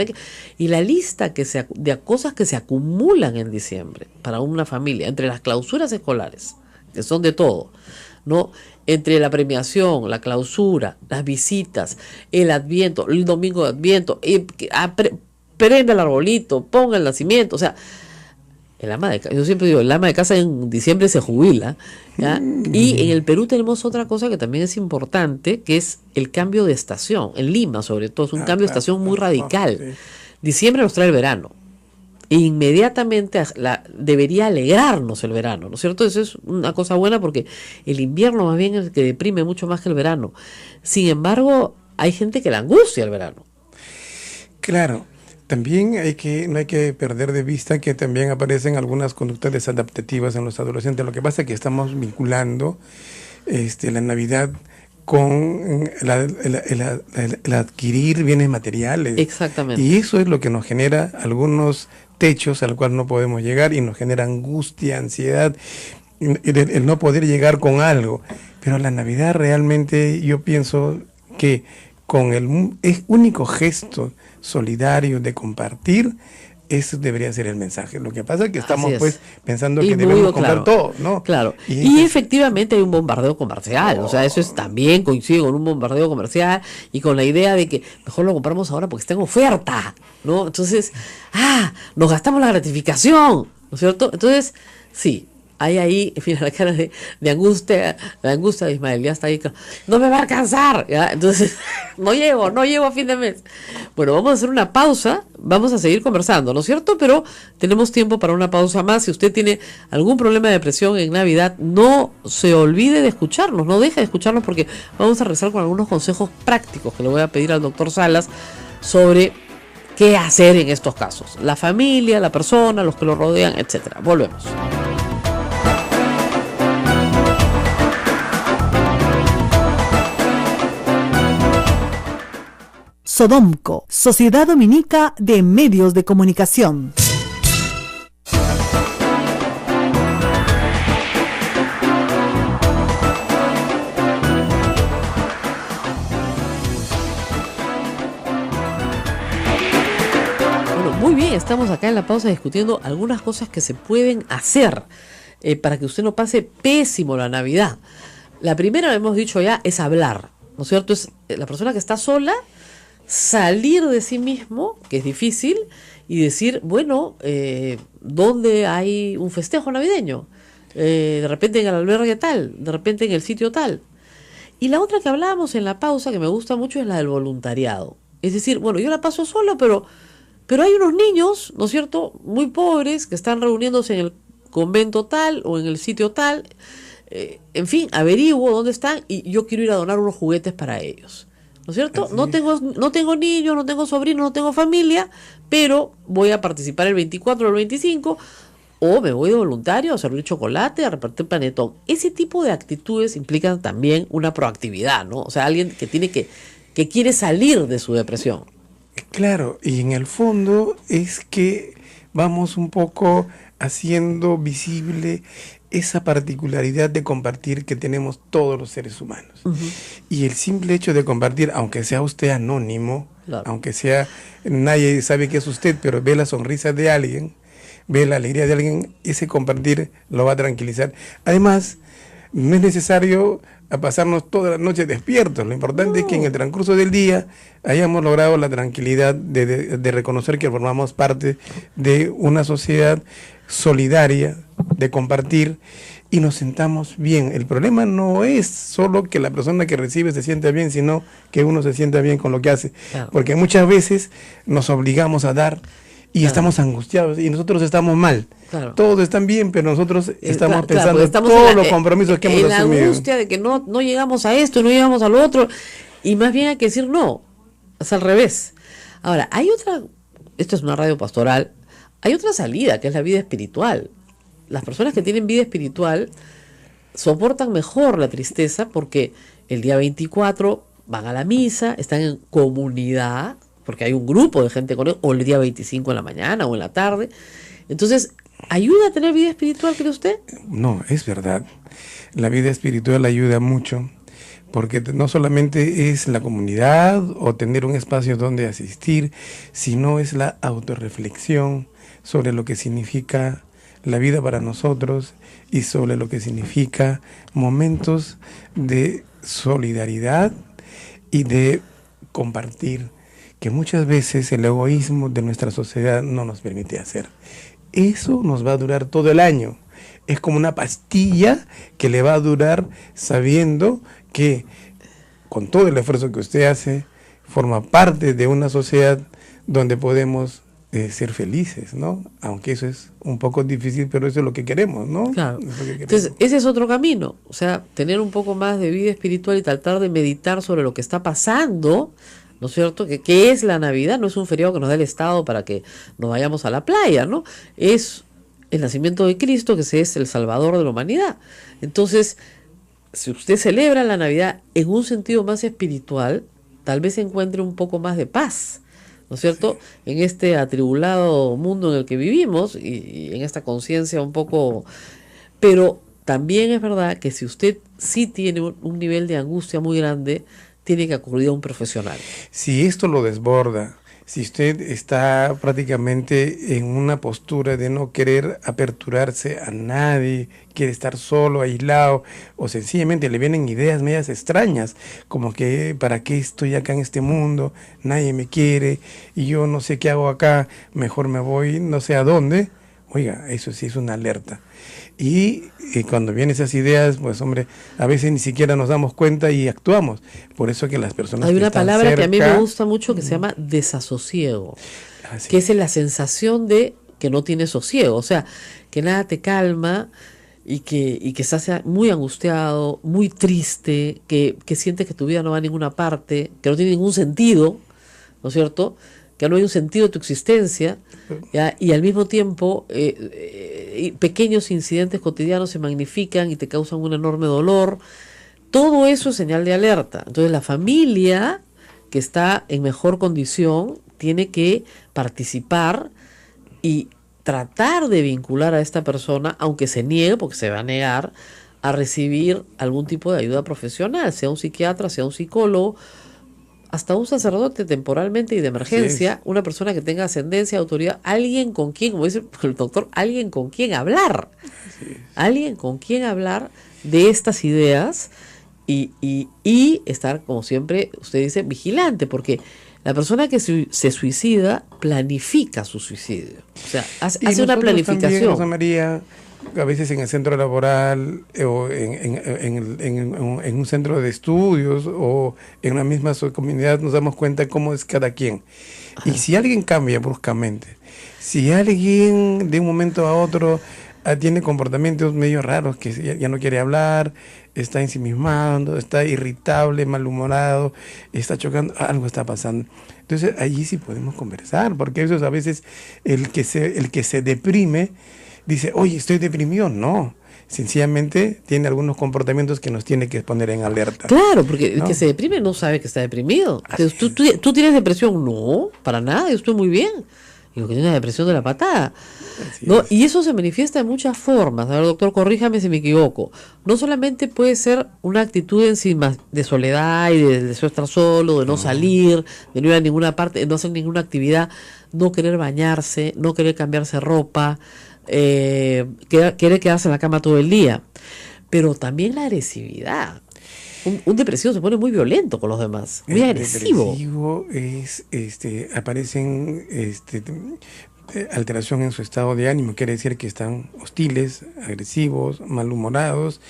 Y la lista de cosas que se acumulan en diciembre para una familia, entre las clausuras escolares, que son de todo, ¿no? Entre la premiación, la clausura, las visitas, el Adviento, el domingo de Adviento, prenda el arbolito, ponga el nacimiento, o sea, yo siempre digo, el ama de casa en diciembre se jubila, ¿ya? Y en el Perú tenemos otra cosa que también es importante, que es el cambio de estación, en Lima sobre todo, es un cambio de estación muy radical. Sí. Diciembre nos trae el verano. E inmediatamente debería alegrarnos el verano, ¿no es cierto? Eso es una cosa buena porque el invierno más bien es el que deprime mucho más que el verano. Sin embargo, hay gente que la angustia el verano. Claro, también no hay que perder de vista que también aparecen algunas conductas desadaptativas en los adolescentes. Lo que pasa es que estamos vinculando la Navidad con el adquirir bienes materiales. Exactamente. Y eso es lo que nos genera algunos techos al cual no podemos llegar y nos genera angustia, ansiedad, el no poder llegar con algo. Pero la Navidad realmente yo pienso que con el único gesto solidario de compartir, eso debería ser el mensaje. Lo que pasa es que estamos pues pensando que debemos comprar todo, ¿no? Claro. Y efectivamente hay un bombardeo comercial. O sea, eso también coincide con un bombardeo comercial y con la idea de que mejor lo compramos ahora porque está en oferta, ¿no? Entonces, nos gastamos la gratificación, ¿no es cierto? Entonces, sí, hay ahí, mira la cara de angustia, de Ismael, ya está ahí, no me va a alcanzar, ¿ya? Entonces, no llego a fin de mes. Bueno, vamos a hacer una pausa, vamos a seguir conversando, ¿no es cierto? Pero tenemos tiempo para una pausa más. Si usted tiene algún problema de depresión en Navidad, no se olvide de escucharnos, no deje de escucharnos porque vamos a regresar con algunos consejos prácticos que le voy a pedir al doctor Salas sobre qué hacer en estos casos. La familia, la persona, los que lo rodean, etcétera. Volvemos. Sodomco, Sociedad Dominica de Medios de Comunicación. Bueno, muy bien, estamos acá en la pausa discutiendo algunas cosas que se pueden hacer para que usted no pase pésimo la Navidad. La primera, lo hemos dicho ya, es hablar, ¿no es cierto? Es la persona que está sola, salir de sí mismo, que es difícil, y decir, bueno, ¿dónde hay un festejo navideño? De repente en el albergue tal, de repente en el sitio tal. Y la otra que hablábamos en la pausa, que me gusta mucho, es la del voluntariado. Es decir, bueno, yo la paso sola, pero hay unos niños, ¿no es cierto?, muy pobres, que están reuniéndose en el convento tal o en el sitio tal. En fin, averiguo dónde están y yo quiero ir a donar unos juguetes para ellos. ¿No es cierto? No tengo niños, no tengo sobrinos, no tengo familia, pero voy a participar el 24 o el 25, o me voy de voluntario a servir chocolate, a repartir panetón. Ese tipo de actitudes implican también una proactividad, ¿no? O sea, alguien que que quiere salir de su depresión. Claro, y en el fondo es que vamos un poco haciendo visible esa particularidad de compartir que tenemos todos los seres humanos. Uh-huh. Y el simple hecho de compartir, aunque sea usted anónimo, claro, aunque sea, nadie sabe que es usted, pero ve la sonrisa de alguien, ve la alegría de alguien, ese compartir lo va a tranquilizar. Además, no es necesario pasarnos toda la noche despiertos. Lo importante es que en el transcurso del día hayamos logrado la tranquilidad de reconocer que formamos parte de una sociedad solidaria, de compartir, y nos sentamos bien. El problema no es solo que la persona que recibe se sienta bien, sino que uno se sienta bien con lo que hace. Claro. Porque muchas veces nos obligamos a dar y claro, estamos angustiados y nosotros estamos mal. Claro. Todos están bien, pero nosotros estamos pensando en todos los compromisos que hemos asumido. La angustia de que no llegamos a esto, no llegamos a lo otro, y más bien hay que decir no, es al revés. Ahora, hay otra, esto es una radio pastoral, hay otra salida, que es la vida espiritual. Las personas que tienen vida espiritual soportan mejor la tristeza porque el día 24 van a la misa, están en comunidad, porque hay un grupo de gente con ellos, o el día 25 en la mañana o en la tarde. Entonces, ¿ayuda a tener vida espiritual, cree usted? No, es verdad. La vida espiritual ayuda mucho, porque no solamente es la comunidad o tener un espacio donde asistir, sino es la autorreflexión sobre lo que significa la vida para nosotros y sobre lo que significa momentos de solidaridad y de compartir, que muchas veces el egoísmo de nuestra sociedad no nos permite hacer. Eso nos va a durar todo el año. Es como una pastilla que le va a durar sabiendo que con todo el esfuerzo que usted hace, forma parte de una sociedad donde podemos ser felices, ¿no? Aunque eso es un poco difícil, pero eso es lo que queremos, ¿no? Claro. Entonces, ese es otro camino. O sea, tener un poco más de vida espiritual y tratar de meditar sobre lo que está pasando, ¿no es cierto? Que es la Navidad, no es un feriado que nos da el Estado para que nos vayamos a la playa, ¿no? Es el nacimiento de Cristo, que es el Salvador de la humanidad. Entonces, si usted celebra la Navidad en un sentido más espiritual, tal vez encuentre un poco más de paz, ¿no es cierto? Sí. En este atribulado mundo en el que vivimos y en esta conciencia un poco... Pero también es verdad que si usted sí tiene un nivel de angustia muy grande, tiene que acudir a un profesional. Si esto lo desborda, si usted está prácticamente en una postura de no querer aperturarse a nadie, quiere estar solo, aislado, o sencillamente le vienen ideas medias extrañas, como que ¿para qué estoy acá en este mundo? Nadie me quiere y yo no sé qué hago acá, mejor me voy no sé a dónde. Oiga, eso sí es una alerta. Y cuando vienen esas ideas, pues hombre, a veces ni siquiera nos damos cuenta y actuamos. Por eso que las personas hay que una están palabra cerca, que a mí me gusta mucho que se llama desasosiego, que es la sensación de que no tienes sosiego, o sea, que nada te calma y que estás muy angustiado, muy triste, que sientes que tu vida no va a ninguna parte, que no tiene ningún sentido, ¿no es cierto?, que no hay un sentido de tu existencia, ¿ya? Y al mismo tiempo pequeños incidentes cotidianos se magnifican y te causan un enorme dolor. Todo eso es señal de alerta. Entonces la familia que está en mejor condición tiene que participar y tratar de vincular a esta persona, aunque se niegue, porque se va a negar, a recibir algún tipo de ayuda profesional, sea un psiquiatra, sea un psicólogo, hasta un sacerdote temporalmente y de emergencia, una persona que tenga ascendencia, autoridad, alguien con quien, como dice el doctor, alguien con quien hablar, alguien con quien hablar de estas ideas y estar, como siempre, usted dice, vigilante, porque La persona que se suicida planifica su suicidio. O sea, hace una nosotros planificación. También, Rosa María, a veces en el centro laboral o en un centro de estudios o en una misma comunidad nos damos cuenta cómo es cada quien. Ajá. Y si alguien cambia bruscamente, si alguien de un momento a otro tiene comportamientos medio raros, que ya no quiere hablar, está ensimismado, está irritable, malhumorado, está chocando, algo está pasando. Entonces allí sí podemos conversar, porque eso es a veces el que se deprime, dice, oye, estoy deprimido. No, sencillamente tiene algunos comportamientos que nos tiene que poner en alerta. Claro, porque el que se deprime no sabe que está deprimido. ¿Tú tienes depresión? No, para nada, yo estoy muy bien. Y lo que tiene una depresión de la patada, ¿no? Y eso se manifiesta de muchas formas. A ver, doctor, corríjame si me equivoco. No solamente puede ser una actitud encima de soledad y de deseo estar solo, de no salir, de no ir a ninguna parte, de no hacer ninguna actividad, no querer bañarse, no querer cambiarse ropa, querer quedarse en la cama todo el día. Pero también la agresividad. Un depresivo se pone muy violento con los demás, muy agresivo. Depresivo es, aparecen alteración en su estado de ánimo, quiere decir que están hostiles, agresivos, malhumorados,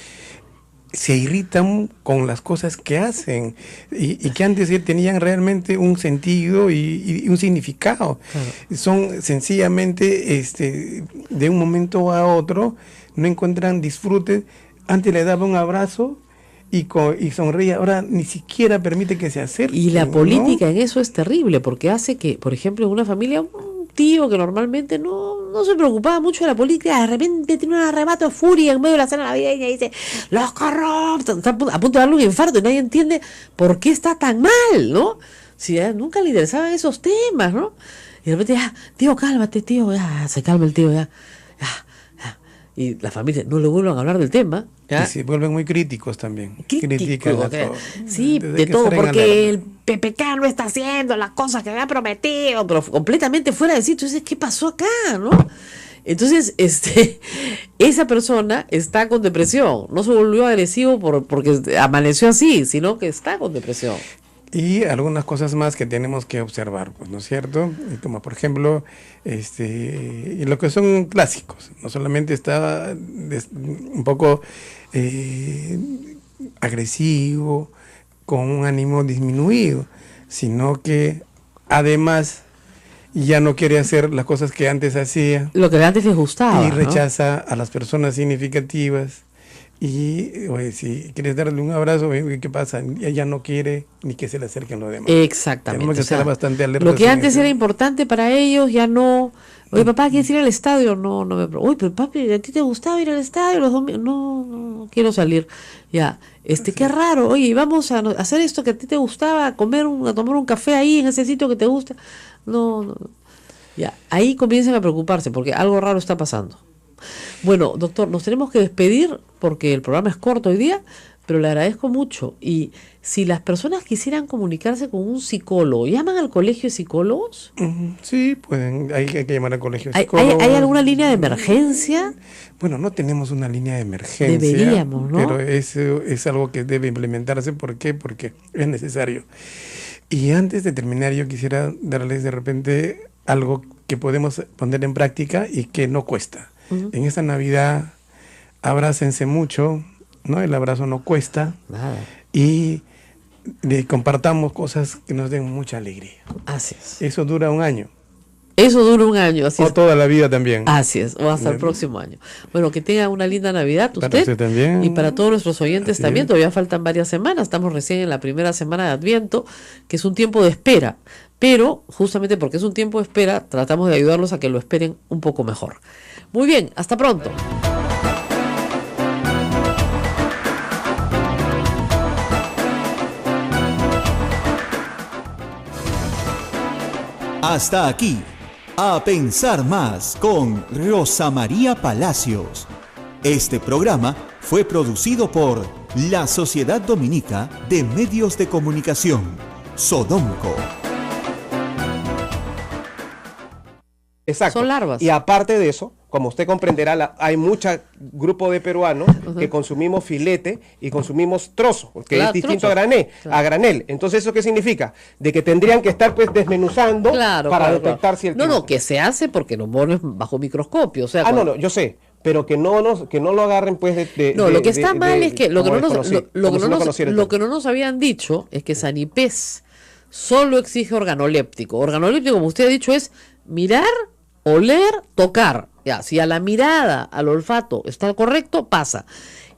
se irritan con las cosas que hacen y que antes tenían realmente un sentido y un significado. Claro. Son sencillamente de un momento a otro, no encuentran disfrute. Antes le daba un abrazo y sonríe, ahora ni siquiera permite que se acerque. Y la política, ¿no?, en eso es terrible, porque hace que, por ejemplo, en una familia, un tío que normalmente no se preocupaba mucho de la política, de repente tiene un arrebato de furia en medio de la cena navideña y dice, los corruptos, está a punto de darle un infarto y nadie entiende por qué está tan mal, ¿no? Si nunca le interesaban esos temas, ¿no? Y de repente, tío, cálmate, tío, ya, se calma el tío, ya. Y la familia no le vuelvan a hablar del tema, ¿ya? Y se vuelven muy críticos también. Critican de todo. Sí, de todo, porque el PPK no está haciendo las cosas que había prometido, pero completamente fuera de sitio. Entonces, ¿qué pasó acá, no? Entonces, esa persona está con depresión. No se volvió agresivo porque amaneció así, sino que está con depresión. Y algunas cosas más que tenemos que observar, pues, ¿no es cierto? Como por ejemplo, lo que son clásicos. No solamente está un poco agresivo, con un ánimo disminuido, sino que además ya no quiere hacer las cosas que antes hacía. Lo que antes le gustaba, y rechaza, ¿no?, a las personas significativas. Y oye, si quieres darle un abrazo, ¿qué pasa? Ella no quiere ni que se le acerquen los demás. Exactamente. Tenemos que estar bastante alertas. Lo que antes era importante para ellos ya no. Oye, papá, ¿quieres ir al estadio? No me. Uy, pero papi, ¿a ti te gustaba ir al estadio los domingos? No quiero salir. Ya, qué raro. Oye, vamos a hacer esto que a ti te gustaba, a tomar un café ahí en ese sitio que te gusta. No. Ya, ahí comienzan a preocuparse porque algo raro está pasando. Bueno, doctor, nos tenemos que despedir porque el programa es corto hoy día, pero le agradezco mucho. Y si las personas quisieran comunicarse con un psicólogo, ¿llaman al colegio de psicólogos? Sí, pueden, hay que llamar al colegio de psicólogos. ¿Hay alguna línea de emergencia? Bueno, no tenemos una línea de emergencia. Deberíamos, ¿no? Pero eso es algo que debe implementarse. ¿Por qué? Porque es necesario. Y antes de terminar, yo quisiera darles de repente algo que podemos poner en práctica y que no cuesta. En esta Navidad, abrácense mucho, ¿no? El abrazo no cuesta. Nada. Y compartamos cosas que nos den mucha alegría. Así es. Eso dura un año. Eso dura un año, así o es. Toda la vida también. Así es, o hasta el próximo año. Bueno, que tenga una linda Navidad usted. Para usted también. Y para todos nuestros oyentes así también. Es. Todavía faltan varias semanas. Estamos recién en la primera semana de Adviento, que es un tiempo de espera. Pero, justamente porque es un tiempo de espera, tratamos de ayudarlos a que lo esperen un poco mejor. Muy bien, hasta pronto. Hasta aquí, A Pensar Más con Rosa María Palacios. Este programa fue producido por la Sociedad Dominica de Medios de Comunicación, Sodomco. Exacto. Son larvas. Y aparte de eso, como usted comprenderá, hay mucho grupo de peruanos que consumimos filete y consumimos trozo, que Claro, es distinto trozos. a granel. Entonces, ¿eso qué significa? De que tendrían que estar pues desmenuzando Claro, para claro, detectar claro. si el No, tipo- no, que se hace porque lo pones bajo microscopio. O sea, no, yo sé, pero que no lo agarren pues no, lo que está mal es que lo que como no nos, desconocido, lo como que si no nos, conociera el lo tema. que no nos habían dicho es que Sanipez solo exige organoléptico. Organoléptico, como usted ha dicho, es mirar, oler, tocar. Ya, si a la mirada, al olfato está correcto, pasa.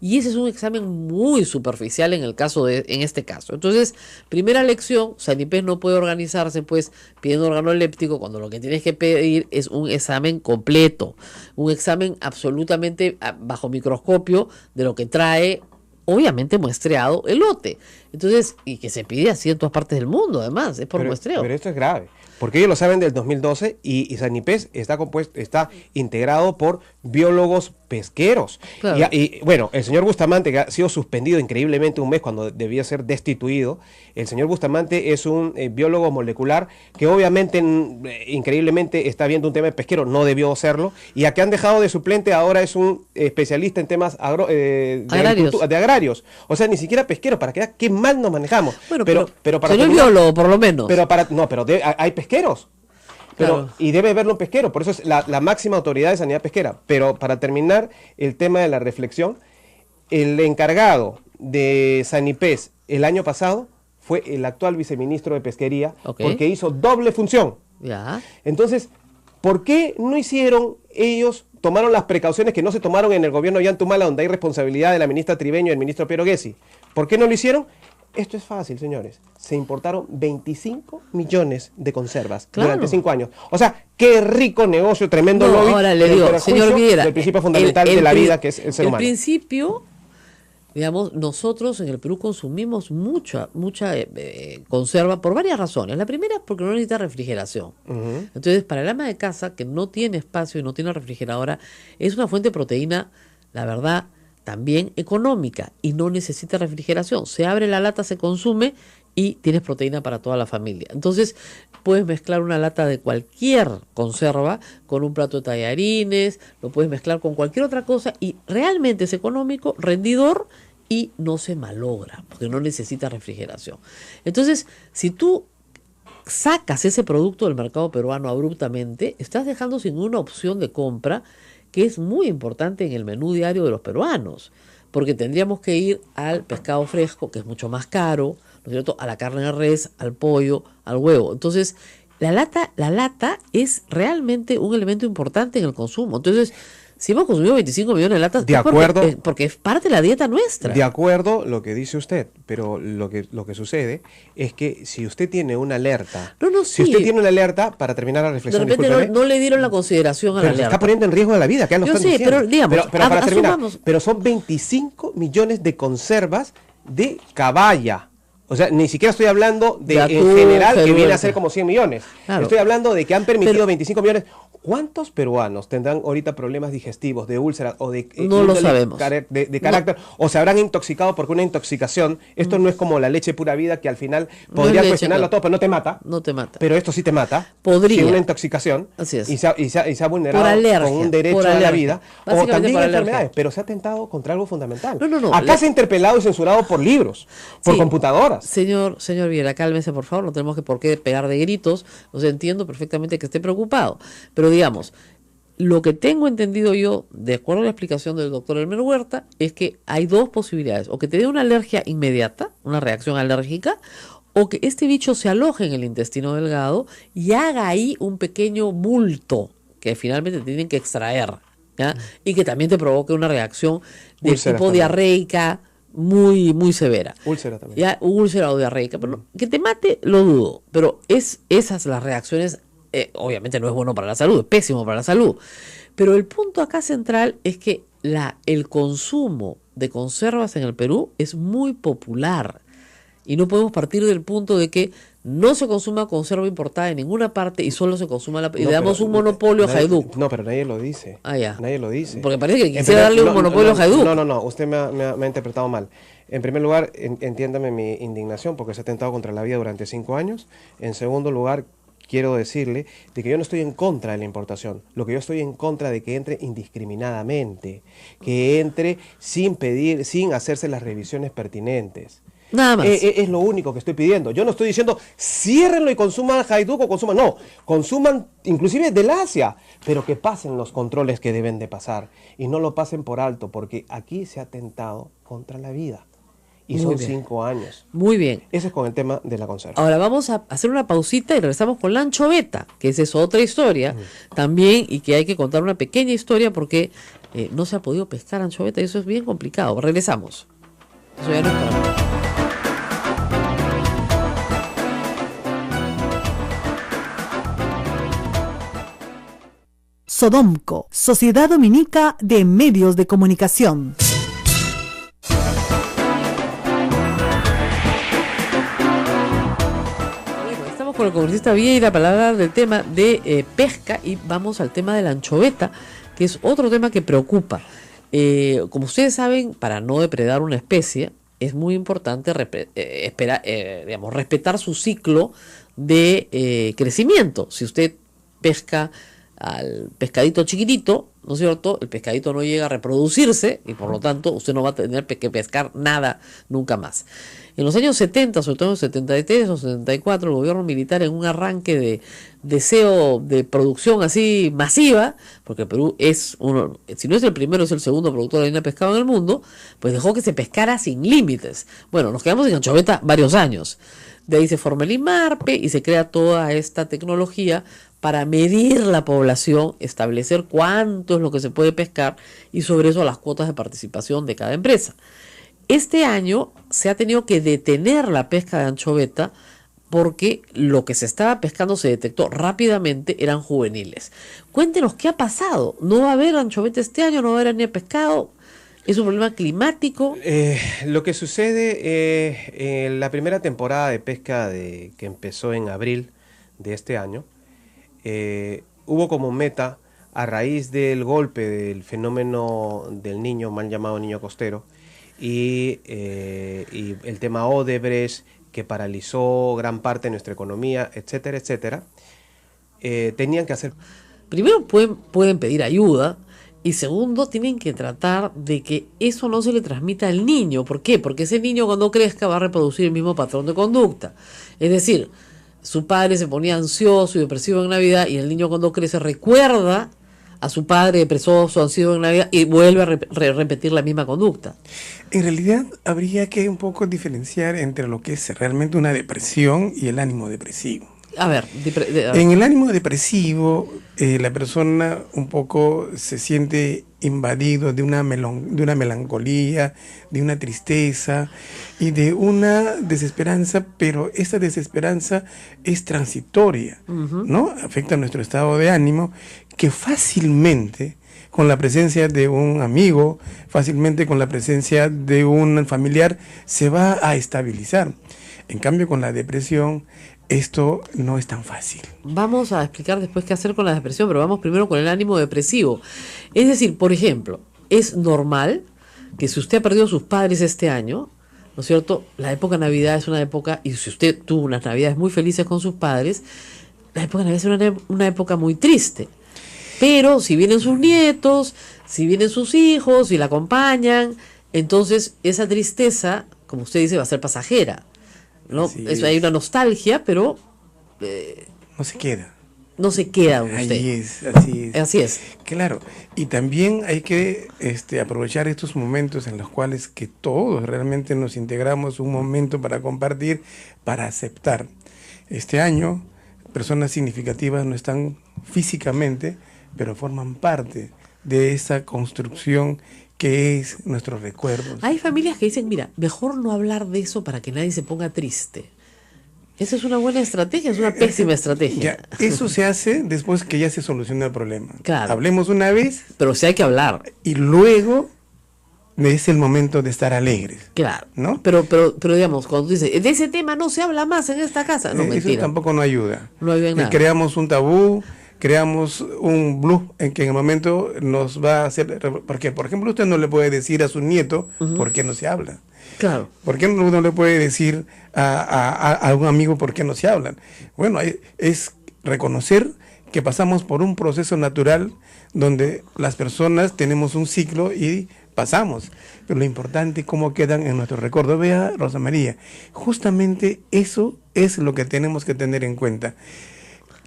Y ese es un examen muy superficial en este caso. Entonces, primera lección, Sanipez no puede organizarse pues pidiendo organoléptico cuando lo que tienes que pedir es un examen completo, un examen absolutamente bajo microscopio de lo que trae, obviamente muestreado el lote. Entonces, y que se pide así en todas partes del mundo, además, es por muestreo. Pero esto es grave, porque ellos lo saben del 2012 y Sanipez está integrado por biólogos pesqueros. Claro. Y bueno, el señor Bustamante, que ha sido suspendido increíblemente un mes cuando debía ser destituido, el señor Bustamante es un biólogo molecular que obviamente, increíblemente, está viendo un tema de pesquero, no debió hacerlo, y a que han dejado de suplente ahora es un especialista en temas de agrarios. O sea, ni siquiera pesquero, para que vea qué mal nos manejamos. Bueno, pero para señor terminar- biólogo, por lo menos. hay pesqueros. Claro. Y debe verlo un pesquero, por eso es la máxima autoridad de sanidad pesquera. Pero para terminar el tema de la reflexión, el encargado de Sanipez el año pasado fue el actual viceministro de Pesquería, Ok. porque hizo doble función. Ya. Entonces, ¿por qué no hicieron ellos, tomaron las precauciones que no se tomaron en el gobierno de Yantumala, donde hay responsabilidad de la ministra Tribeño y el ministro Piero Gessi? ¿Por qué no lo hicieron? Esto es fácil, señores. Se importaron 25 millones de conservas Claro. durante 5 años. O sea, qué rico negocio, tremendo No, lobby. ahora le en digo, perjuicio señor Viera, del principio fundamental de la vida, que es el ser humano. El principio, digamos, nosotros en el Perú consumimos mucha conserva por varias razones. La primera es porque no necesita refrigeración. Entonces, para el ama de casa que no tiene espacio y no tiene refrigeradora, es una fuente de proteína, la verdad, también económica y no necesita refrigeración. Se abre la lata, se consume y tienes proteína para toda la familia. Entonces, puedes mezclar una lata de cualquier conserva con un plato de tallarines, lo puedes mezclar con cualquier otra cosa y realmente es económico, rendidor y no se malogra porque no necesita refrigeración. Entonces, si tú sacas ese producto del mercado peruano abruptamente, estás dejando sin una opción de compra que es muy importante en el menú diario de los peruanos, porque tendríamos que ir al pescado fresco, que es mucho más caro, ¿no es cierto?, a la carne de res, al pollo, al huevo. Entonces, la lata es realmente un elemento importante en el consumo. Entonces, si hemos consumido 25 millones de latas, De es acuerdo. porque es parte de la dieta nuestra. De acuerdo lo que dice usted, pero lo que sucede es que si usted tiene una alerta, No, si sí. usted tiene una alerta, para terminar la De reflexión, repente discúlpeme, no le dieron la consideración a la pero se alerta. está poniendo en riesgo de la vida, que ya lo Yo están sé, diciendo. pero digamos, pero para terminar, asumamos. pero son 25 millones de conservas de caballa. O sea, ni siquiera estoy hablando de De en atún, general, que viene feluerca. a ser como 100 millones. Claro. Estoy hablando de que han permitido Pero- 25 millones. ¿Cuántos peruanos tendrán ahorita problemas digestivos, de úlceras o de No lo índole sabemos. de carácter, o se habrán intoxicado porque una intoxicación, esto no es como la leche pura vida que al final No podría es leche, cuestionarlo claro. todo, pero no te mata. No te mata. Pero esto sí te mata. Podría. Sí, una intoxicación. Así es. Y se ha vulnerado Por alergia, con un derecho por a la alergia. vida. O Básicamente también por alergia. enfermedades. Pero se ha atentado contra algo fundamental. No. Acá se ha interpelado y censurado por libros, por Sí. computadoras. Señor Viera, cálmese por favor, no tenemos por qué pegar de gritos, o sea, entiendo perfectamente que esté preocupado, pero digamos, lo que tengo entendido yo, de acuerdo a la explicación del doctor Elmer Huerta, es que hay dos posibilidades, o que te dé una alergia inmediata, una reacción alérgica, o que este bicho se aloje en el intestino delgado y haga ahí un pequeño bulto que finalmente tienen que extraer, ¿ya? Y que también te provoque una reacción de Úlceras tipo también. diarreica muy severa. Úlcera también. Ya, úlcera o diarreica, pero que te mate lo dudo, pero esas las reacciones, obviamente no es bueno para la salud, es pésimo para la salud, pero el punto acá central es que el consumo de conservas en el Perú es muy popular y no podemos partir del punto de que no se consuma conserva importada en ninguna parte y solo se consuma y le damos un monopolio a Hajduk. No, pero nadie lo dice. Ah, ya. Nadie lo dice. Porque parece que En quisiera darle un no, monopolio a Hajduk. No, usted me ha interpretado mal. En primer lugar, entiéndame mi indignación porque se ha atentado contra la vida durante 5 años. En segundo lugar, quiero decirle de que yo no estoy en contra de la importación. Lo que yo estoy en contra de que entre indiscriminadamente, que entre sin pedir, sin hacerse las revisiones pertinentes. Nada más. Es lo único que estoy pidiendo. Yo no estoy diciendo ciérrenlo y consuman Hajduk o consuman, no, consuman inclusive del Asia, pero que pasen los controles que deben de pasar y no lo pasen por alto, porque aquí se ha atentado contra la vida. Y Muy son bien. 5 años. Muy bien. Ese es con el tema de la conserva. Ahora vamos a hacer una pausita y regresamos con la anchoveta, que esa es otra historia también, y que hay que contar una pequeña historia porque no se ha podido pescar anchoveta y eso es bien complicado. Regresamos. Eso ya no es para mí. Sodomco, Sociedad Dominica de Medios de Comunicación. Bueno, estamos con el congresista Vieira para hablar del tema de pesca y vamos al tema de la anchoveta, que es otro tema que preocupa. Como ustedes saben, para no depredar una especie, es muy importante respetar su ciclo de crecimiento. Si usted pesca al pescadito chiquitito, ¿no es cierto? El pescadito no llega a reproducirse y por lo tanto usted no va a tener que pescar nada nunca más. En los años 70, sobre todo en los 73 o 74, el gobierno militar, en un arranque de deseo de producción así masiva, porque Perú es uno, si no es el primero, es el segundo productor de harina de pescado en el mundo, pues dejó que se pescara sin límites. Bueno, nos quedamos en anchoveta varios años. De ahí se forma el IMARPE y se crea toda esta tecnología para medir la población, establecer cuánto es lo que se puede pescar y sobre eso las cuotas de participación de cada empresa. Este año se ha tenido que detener la pesca de anchoveta porque lo que se estaba pescando se detectó rápidamente, eran juveniles. Cuéntenos qué ha pasado. ¿No va a haber anchoveta este año? ¿No va a haber ni pescado? ¿Es un problema climático? Lo que sucede en la primera temporada de pesca que empezó en abril de este año, hubo como meta, a raíz del golpe del fenómeno del niño, mal llamado niño costero, y el tema Odebrecht, que paralizó gran parte de nuestra economía, etcétera, etcétera, tenían que hacer... Primero pueden pedir ayuda y segundo tienen que tratar de que eso no se le transmita al niño. ¿Por qué? Porque ese niño cuando crezca va a reproducir el mismo patrón de conducta. Es decir, su padre se ponía ansioso y depresivo en Navidad y el niño cuando crece recuerda a su padre depresioso, ansioso en Navidad y vuelve a repetir la misma conducta. En realidad habría que un poco diferenciar entre lo que es realmente una depresión y el ánimo depresivo. A ver, En el ánimo depresivo, la persona un poco se siente invadido de una melancolía, de una tristeza y de una desesperanza, pero esa desesperanza es transitoria, ¿no? Afecta nuestro estado de ánimo, que fácilmente, con la presencia de un amigo, fácilmente con la presencia de un familiar, se va a estabilizar. En cambio, con la depresión, esto no es tan fácil. Vamos a explicar después qué hacer con la depresión, pero vamos primero con el ánimo depresivo. Es decir, por ejemplo, es normal que si usted ha perdido a sus padres este año, ¿no es cierto? La época de Navidad es una época, y si usted tuvo unas Navidades muy felices con sus padres, la época de Navidad es una época muy triste. Pero si vienen sus nietos, si vienen sus hijos, si la acompañan, entonces esa tristeza, como usted dice, va a ser pasajera, ¿no? Eso, hay una nostalgia, pero no se queda. No se queda usted. Así es. Así es. Claro. Y también hay que aprovechar estos momentos en los cuales que todos realmente nos integramos, un momento para compartir, para aceptar. Este año, personas significativas no están físicamente, pero forman parte de esa construcción que es nuestros recuerdos. Hay familias que dicen, mira, mejor no hablar de eso para que nadie se ponga triste. ¿Esa es una buena estrategia? Es una pésima estrategia. Ya, eso se hace después que ya se soluciona el problema. Claro. Hablemos una vez. Pero sí hay que hablar. Y luego es el momento de estar alegres. Claro. ¿No? Pero digamos, cuando tú dices, de ese tema no se habla más en esta casa. No, mentira. Eso tampoco no ayuda. No ayuda en nada. Creamos un tabú, creamos un blues en que en el momento nos va a hacer... Porque, por ejemplo, usted no le puede decir a su nieto por qué no se habla. Claro. ¿Por qué no le puede decir a un amigo por qué no se hablan? Bueno, es reconocer que pasamos por un proceso natural donde las personas tenemos un ciclo y pasamos, pero lo importante es cómo quedan en nuestro recuerdo. Vea, Rosa María, justamente eso es lo que tenemos que tener en cuenta.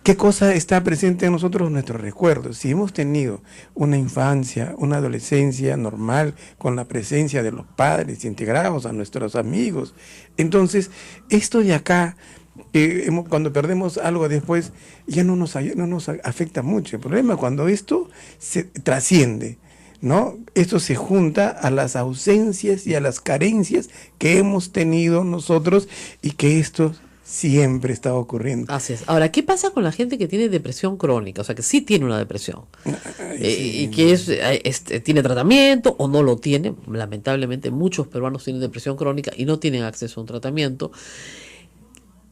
¿Qué cosa está presente en nosotros? Nuestros recuerdos. Si hemos tenido una infancia, una adolescencia normal, con la presencia de los padres integrados a nuestros amigos, entonces esto de acá, cuando perdemos algo después, ya no nos afecta mucho. El problema es cuando esto se trasciende, ¿no? Esto se junta a las ausencias y a las carencias que hemos tenido nosotros y que esto siempre está ocurriendo. Así es. Ahora, ¿qué pasa con la gente que tiene depresión crónica? O sea, que sí tiene una depresión y que tiene tratamiento o no lo tiene. Lamentablemente, muchos peruanos tienen depresión crónica y no tienen acceso a un tratamiento.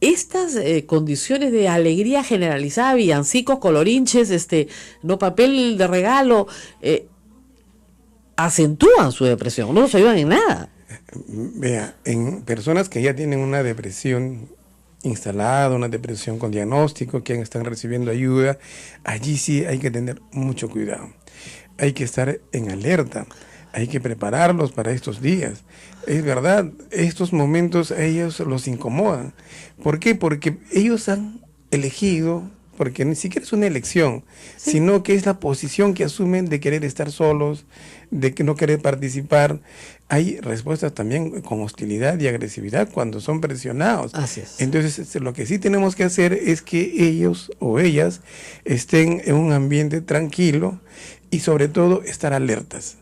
Estas condiciones de alegría generalizada, villancicos, colorinches, no papel de regalo, acentúan su depresión, no nos ayudan en nada. Vea, en personas que ya tienen una depresión instalada, una depresión con diagnóstico, que están recibiendo ayuda, allí sí hay que tener mucho cuidado. Hay que estar en alerta, hay que prepararlos para estos días. Es verdad, estos momentos a ellos los incomodan. ¿Por qué? Porque ellos han elegido, porque ni siquiera es una elección, sí, sino que es la posición que asumen de querer estar solos, de que no querer participar. Hay respuestas también con hostilidad y agresividad cuando son presionados. Así es. Entonces, lo que sí tenemos que hacer es que ellos o ellas estén en un ambiente tranquilo y sobre todo estar alertas.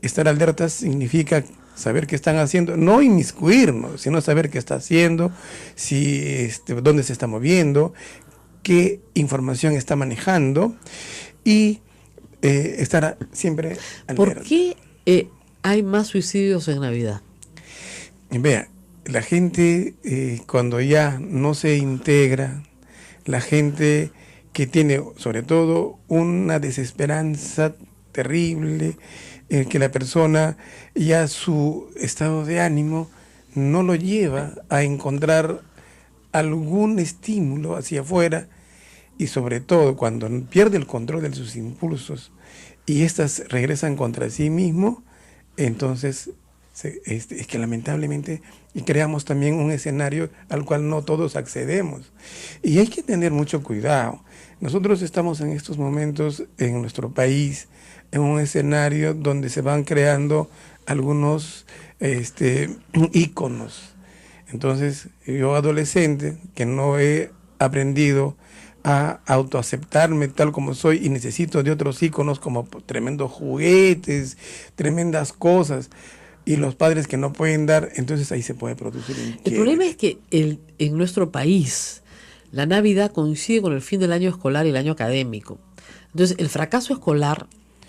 Estar alertas significa saber qué están haciendo, no inmiscuirnos, sino saber qué está haciendo, si dónde se está moviendo, qué información está manejando y estar siempre alerta. ¿Por qué hay más suicidios en Navidad? Vea, la gente cuando ya no se integra, la gente que tiene sobre todo una desesperanza terrible, que la persona ya su estado de ánimo no lo lleva a encontrar algún estímulo hacia afuera, y sobre todo cuando pierde el control de sus impulsos y éstas regresan contra sí mismo, entonces es que lamentablemente creamos también un escenario al cual no todos accedemos. Y hay que tener mucho cuidado. Nosotros estamos en estos momentos en nuestro país en un escenario donde se van creando algunos íconos. Entonces, yo adolescente, que no he aprendido a autoaceptarme tal como soy y necesito de otros íconos como tremendos juguetes, tremendas cosas, y los padres que no pueden dar, entonces ahí se puede producir un quiebre. El problema es que en nuestro país la Navidad coincide con el fin del año escolar y el año académico. Entonces, el fracaso escolar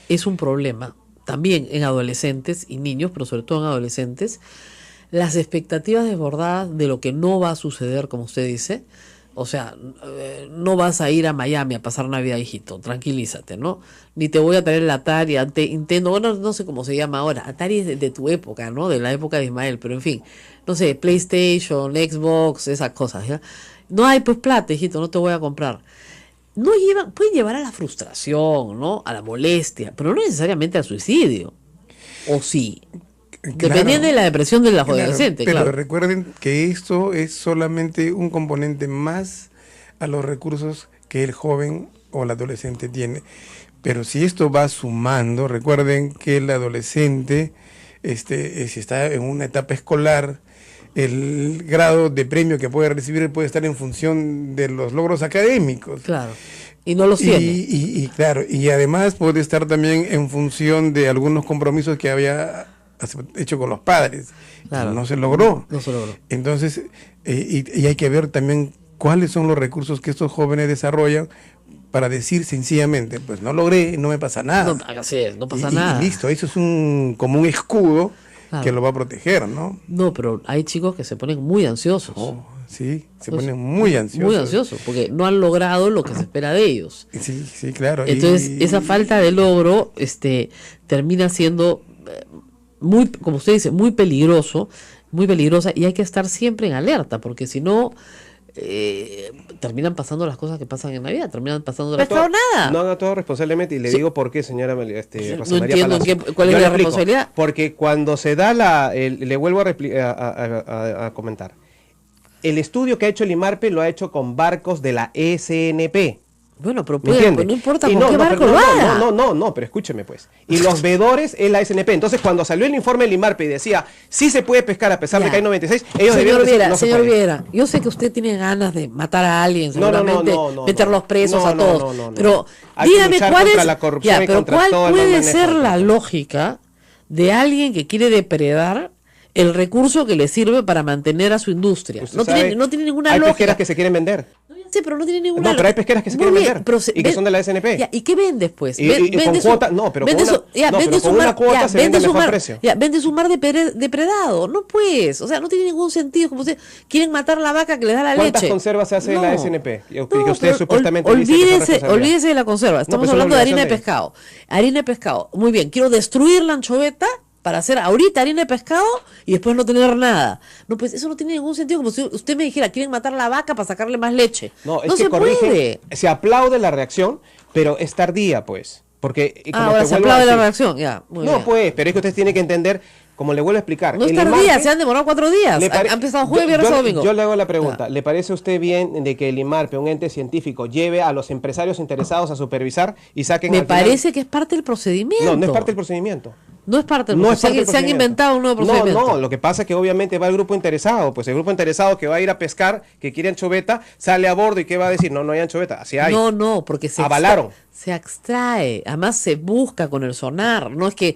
es un problema también en adolescentes y niños, pero sobre todo en adolescentes. Las expectativas desbordadas de lo que no va a suceder, como usted dice. O sea, no vas a ir a Miami a pasar Navidad, hijito, tranquilízate, ¿no? Ni te voy a traer el Atari, Nintendo, bueno, no sé cómo se llama ahora, Atari es de tu época, ¿no? De la época de Ismael, pero en fin, no sé, PlayStation, Xbox, esas cosas, ¿ya? No hay pues plata, hijito, no te voy a comprar. Pueden llevar a la frustración, ¿no? A la molestia, pero no necesariamente al suicidio. ¿O sí? Claro, dependiendo de la depresión de los adolescentes, pero claro. recuerden que esto es solamente un componente más a los recursos que el joven o el adolescente tiene. Pero si esto va sumando, recuerden que el adolescente, si está en una etapa escolar, el grado de premio que puede recibir puede estar en función de los logros académicos. Claro. Y no los tiene. Y claro, y además puede estar también en función de algunos compromisos que había hecho con los padres. Claro. No se logró. No se logró. Entonces, y hay que ver también cuáles son los recursos que estos jóvenes desarrollan para decir sencillamente, pues no logré, no me pasa nada. No, así es, no pasa nada. Y listo, eso es como un escudo, claro, que lo va a proteger, ¿no? No, pero hay chicos que se ponen muy ansiosos. Oh, sí, se Pues, ponen muy ansiosos. Muy ansiosos, porque no han logrado lo que se espera de ellos. Sí, sí, claro. Entonces, esa falta de logro termina siendo muy, como usted dice, muy peligrosa, y hay que estar siempre en alerta, porque si no, terminan pasando las cosas que pasan en Navidad, terminan pasando No pescado nada. No han actuado responsablemente y le digo por qué, señora No Rosa María entiendo Palacio. cuál es Yo le la explico. responsabilidad. Porque cuando se da le vuelvo a comentar. El estudio que ha hecho el IMARPE lo ha hecho con barcos de la SNP. Bueno, pero ¿Me puede, entiende? no importa Y con qué barco pero lo haga. no, pero escúcheme pues. Y los vedores es la SNP. Entonces, cuando salió el informe del IMARPE y decía, sí se puede pescar a pesar de Ya. que hay 96, ellos debieron decir, no se señor puede. Viera, yo sé que usted tiene ganas de matar a alguien, No, no, seguramente, no, meterlos presos a no, todos. no. Pero Hay que dígame luchar cuál contra es, la corrupción y pero contra cuál todo el mal puede manejo ser del la control. lógica de alguien que quiere depredar el recurso que le sirve para mantener a su industria. Usted No sabe, tiene, no tiene ninguna hay lógica. pesqueras que se quieren vender. No, ya sé, pero no tiene ninguna No, pero hay lógica. pesqueras que se Muy quieren bien, vender pero y que son de la SNP. Ya, ¿y qué vendes, pues? Y con Vende cuota, no, pero con vende una- su- ya, no, vende pero su con una mar- cuota ya, se vende vende a su mejor mar- precio. ya, vende su mar depredado. No, pues. O sea, no tiene ningún sentido. Como usted quieren matar la vaca que le da la ¿Cuántas leche. conservas se hace en la SNP? Que usted pero supuestamente dice que son olvídese, responsabilidad. olvídese de la conserva. Estamos pues es una hablando de harina de obligación de pescado. Harina de pescado. Muy bien. Quiero destruir la anchoveta para hacer ahorita harina de pescado y después no tener nada. No, pues eso no tiene ningún sentido. Como si usted me dijera, quieren matar la vaca para sacarle más leche. No, es no que se corrige, puede. se aplaude la reacción, pero es tardía, pues. Porque, como Ahora te se vuelvo a aplaude la decir, reacción. Ya, muy no, bien. pues, pero es que usted tiene que entender, como le vuelvo a explicar. No es el tardía, IMARPE- se han demorado 4 días. ¿Le pare- Han empezado jueves, viernes o domingo. Yo le hago la pregunta, Ya. ¿le parece a usted bien de que el IMARPE, un ente científico, lleve a los empresarios interesados a supervisar y saquen Me al final- parece que es parte del procedimiento. No, no es parte del procedimiento. No es parte del No es procedimiento. parte del Se han procedimiento. inventado un nuevo procedimiento. No, lo que pasa es que obviamente va el grupo interesado, pues el grupo interesado que va a ir a pescar, que quiere anchoveta, sale a bordo y ¿qué va a decir? No, no hay anchoveta, así hay. No, porque se Avalaron. se extrae, además se busca con el sonar, no es que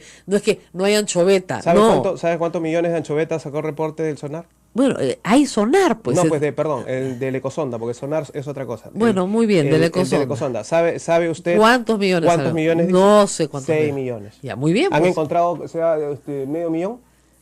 no hay anchoveta, no. ¿Sabe cuántos millones de anchovetas sacó el reporte del sonar? Bueno, hay sonar, pues. No, pues perdón, el del Ecosonda, porque sonar es otra cosa. Bueno, muy bien, del Ecosonda. Ecosonda. ¿Sabe usted ¿Cuántos millones? cuántos salió? millones? No sé cuántos. 6 millones. Ya, muy bien. ¿Han pues. encontrado, o sea, medio millón?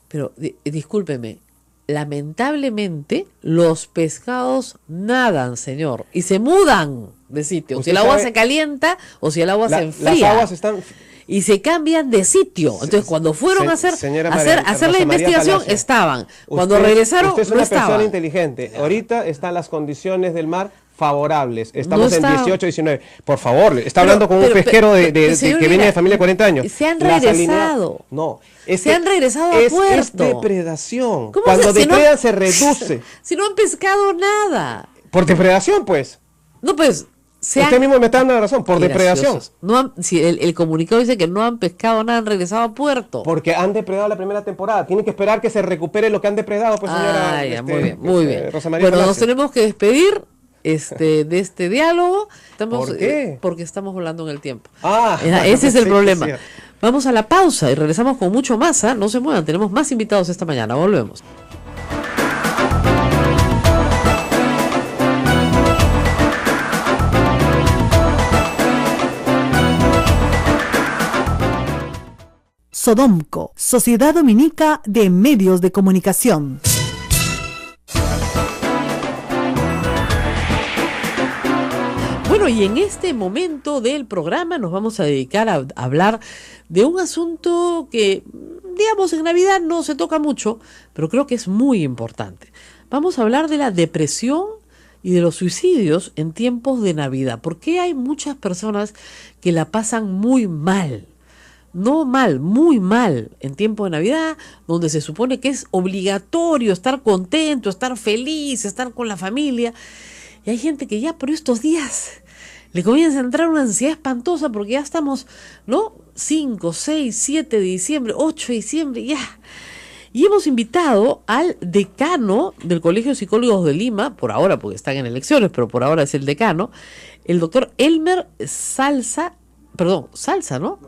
Pero discúlpeme, lamentablemente los pescados nadan, señor, y se mudan de sitio. Si Usted el agua sabe- se calienta o si el agua se Las enfría. aguas están... Y se cambian de sitio. Entonces, cuando fueron a hacer, Señora hacer María- la Rosa María investigación, Palacio, estaban. Cuando usted- regresaron, usted es no una persona estaban. inteligente. Ahorita están las condiciones del mar favorables. Estamos No en está- 18, 19. Por favor, está Pero- hablando con un pero- pesquero señor que viene Lira, de familia de 40 años. se han La salinidad- regresado. No. Se han regresado a es puerto. depredación. ¿Cómo Cuando si no- depredan se reduce. Si no han pescado nada. Por depredación, pues. No, pues, Usted mismo me está dando la razón. Por Qué depredación. graciosos. No han, si el comunicado dice que no han pescado nada, han regresado a puerto. Porque han depredado la primera temporada. Tienen que esperar que se recupere lo que han depredado, pues, señora. Ah, ya, muy bien, muy bien. Rosa María Bueno, nos Palacio. tenemos que despedir de este diálogo. ¿Por qué? Porque estamos volando en el tiempo. Ah, Ese es el sí, problema. sí. Vamos a la pausa y regresamos con mucho más. No se muevan, tenemos más invitados esta mañana. Volvemos. Sodomco, Sociedad Dominica de Medios de Comunicación. Bueno, y en este momento del programa nos vamos a dedicar a hablar de un asunto que, digamos, en Navidad no se toca mucho, pero creo que es muy importante. Vamos a hablar de la depresión y de los suicidios en tiempos de Navidad. ¿Por qué hay muchas personas que la pasan muy mal? No mal, muy mal en tiempo de Navidad, donde se supone que es obligatorio estar contento, estar feliz, estar con la familia. Y hay gente que ya por estos días le comienza a entrar una ansiedad espantosa porque ya estamos, ¿no? 5, 6, 7 de diciembre, 8 de diciembre, ya. Y hemos invitado al decano del Colegio de Psicólogos de Lima, por ahora porque están en elecciones, pero por ahora es el decano, el doctor Elmer Salsa, ¿no?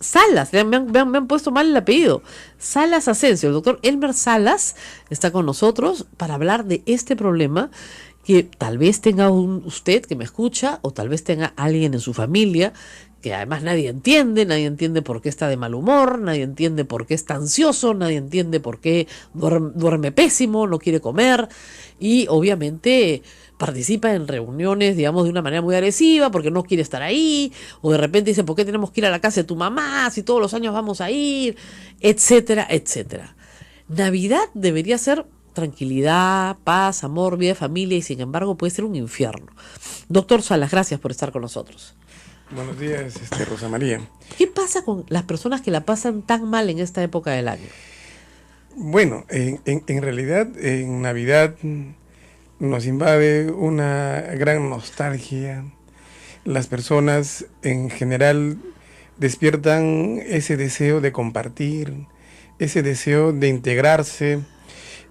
Salas, me han puesto mal el apellido. Salas Asensio, el doctor Elmer Salas está con nosotros para hablar de este problema que tal vez tenga usted que me escucha o tal vez tenga alguien en su familia que además nadie entiende por qué está de mal humor, nadie entiende por qué está ansioso, nadie entiende por qué duerme pésimo, no quiere comer y obviamente participa en reuniones, digamos, de una manera muy agresiva porque no quiere estar ahí, o de repente dice, ¿por qué tenemos que ir a la casa de tu mamá si todos los años vamos a ir? Etcétera, etcétera. Navidad debería ser tranquilidad, paz, amor, vida de familia y sin embargo puede ser un infierno. Doctor Salas, gracias por estar con nosotros. Buenos días, Rosa María. ¿Qué pasa con las personas que la pasan tan mal en esta época del año? Bueno, en realidad en Navidad nos invade una gran nostalgia. Las personas en general despiertan ese deseo de compartir, ese deseo de integrarse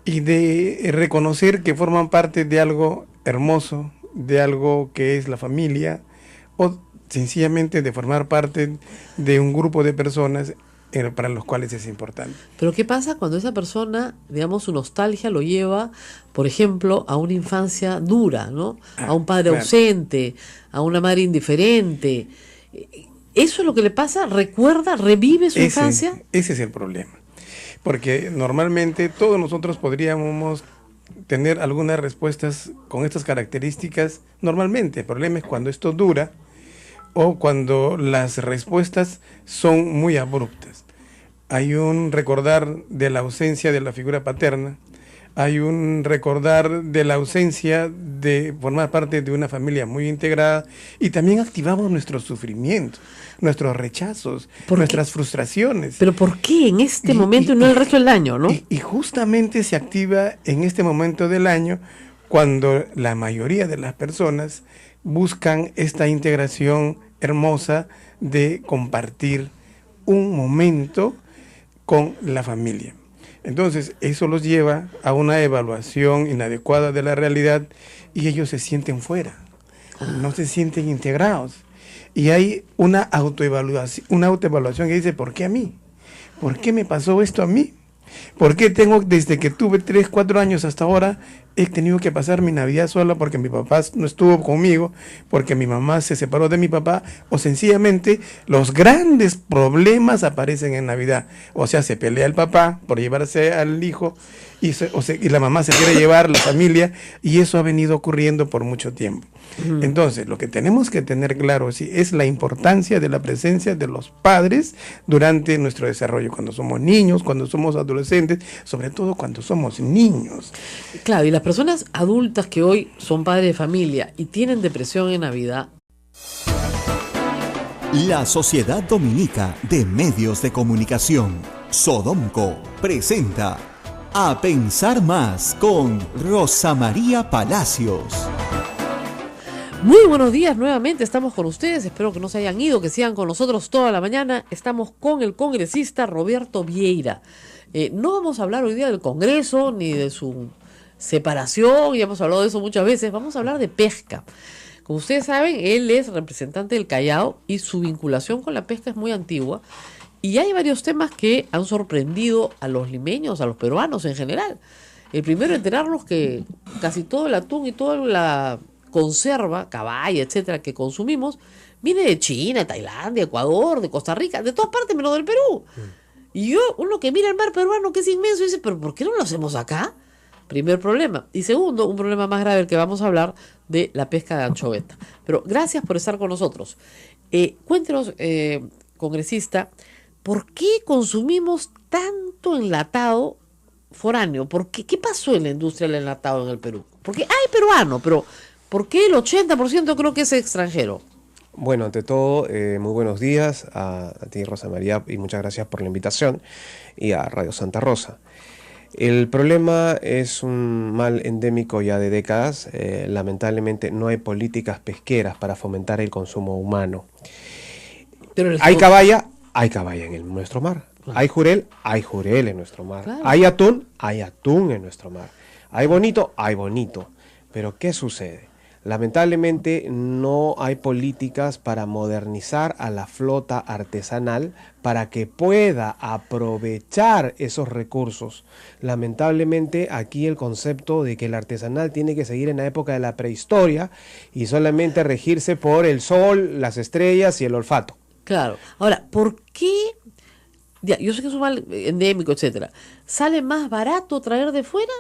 y de reconocer que forman parte de algo hermoso, de algo que es la familia, o sencillamente de formar parte de un grupo de personas para los cuales es importante. Pero ¿qué pasa cuando esa persona, digamos, su nostalgia lo lleva, por ejemplo, a una infancia dura, ¿no? A un padre ausente, a una madre indiferente. ¿Eso es lo que le pasa? ¿Recuerda, revive su infancia? Ese es el problema. Porque normalmente todos nosotros podríamos tener algunas respuestas con estas características normalmente. El problema es cuando esto dura o cuando las respuestas son muy abruptas. Hay un recordar de la ausencia de la figura paterna, hay un recordar de la ausencia de formar parte de una familia muy integrada y también activamos nuestros sufrimientos, nuestros rechazos, nuestras frustraciones. ¿Pero por qué en este momento y no el resto del año, no? Y justamente se activa en este momento del año cuando la mayoría de las personas buscan esta integración hermosa de compartir un momento con la familia. Entonces, eso los lleva a una evaluación inadecuada de la realidad y ellos se sienten fuera, no se sienten integrados. Y hay una autoevaluación que dice, ¿por qué a mí? ¿Por qué me pasó esto a mí? ¿Por qué desde que tuve 3, 4 años hasta ahora, he tenido que pasar mi Navidad sola porque mi papá no estuvo conmigo, porque mi mamá se separó de mi papá, o sencillamente los grandes problemas aparecen en Navidad? O sea, se pelea el papá por llevarse al hijo y la mamá se quiere llevar la familia, y eso ha venido ocurriendo por mucho tiempo. Entonces, lo que tenemos que tener claro es la importancia de la presencia de los padres durante nuestro desarrollo, cuando somos niños, cuando somos adolescentes, sobre todo cuando somos niños. Claro, y las personas adultas que hoy son padres de familia y tienen depresión en Navidad. La Sociedad Dominica de Medios de Comunicación, Sodomco, presenta A Pensar Más con Rosa María Palacios. Muy buenos días nuevamente, estamos con ustedes, espero que no se hayan ido, que sigan con nosotros toda la mañana. Estamos con el congresista Roberto Vieira. No vamos a hablar hoy día del Congreso ni de su separación, ya hemos hablado de eso muchas veces. Vamos a hablar de pesca. Como ustedes saben, él es representante del Callao y su vinculación con la pesca es muy antigua. Y hay varios temas que han sorprendido a los limeños, a los peruanos en general. El primero, enterarnos que casi todo el atún y toda la conserva, caballa, etcétera, que consumimos, viene de China, Tailandia, Ecuador, de Costa Rica, de todas partes menos del Perú. Y uno que mira el mar peruano, que es inmenso, dice, ¿pero por qué no lo hacemos acá? Primer problema. Y segundo, un problema más grave, el que vamos a hablar, de la pesca de anchoveta. Pero gracias por estar con nosotros. Cuéntenos, congresista, ¿por qué consumimos tanto enlatado foráneo? ¿Qué pasó en la industria del enlatado en el Perú? Porque hay peruano, pero ¿por qué el 80% creo que es extranjero? Bueno, ante todo, muy buenos días a ti, Rosa María, y muchas gracias por la invitación, y a Radio Santa Rosa. El problema es un mal endémico ya de décadas. Lamentablemente no hay políticas pesqueras para fomentar el consumo humano. Pero hay caballa en nuestro mar. Claro. Hay jurel en nuestro mar. Claro. Hay atún en nuestro mar. Hay bonito. Pero ¿qué sucede? Lamentablemente no hay políticas para modernizar a la flota artesanal para que pueda aprovechar esos recursos. Lamentablemente aquí el concepto de que el artesanal tiene que seguir en la época de la prehistoria y solamente regirse por el sol, las estrellas y el olfato. Claro. Ahora, ¿por qué? Ya, yo sé que es un mal endémico, etcétera. ¿Sale más barato traer de fuera?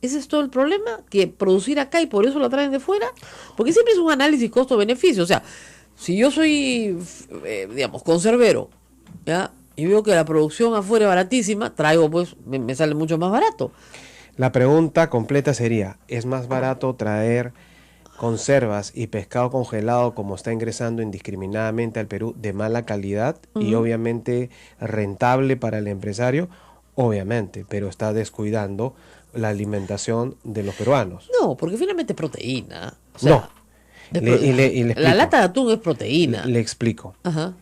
¿Ese es todo el problema? ¿Que producir acá y por eso lo traen de fuera? Porque siempre es un análisis costo-beneficio. O sea, si yo soy, conservero, ¿ya? Y veo que la producción afuera es baratísima, traigo, pues, me sale mucho más barato. La pregunta completa sería, ¿es más barato traer conservas y pescado congelado como está ingresando indiscriminadamente al Perú de mala calidad y obviamente rentable para el empresario? Obviamente, pero está descuidando la alimentación de los peruanos. No, porque finalmente es proteína. O sea, No. es Le la explico. lata de atún es proteína. Le explico. Ajá.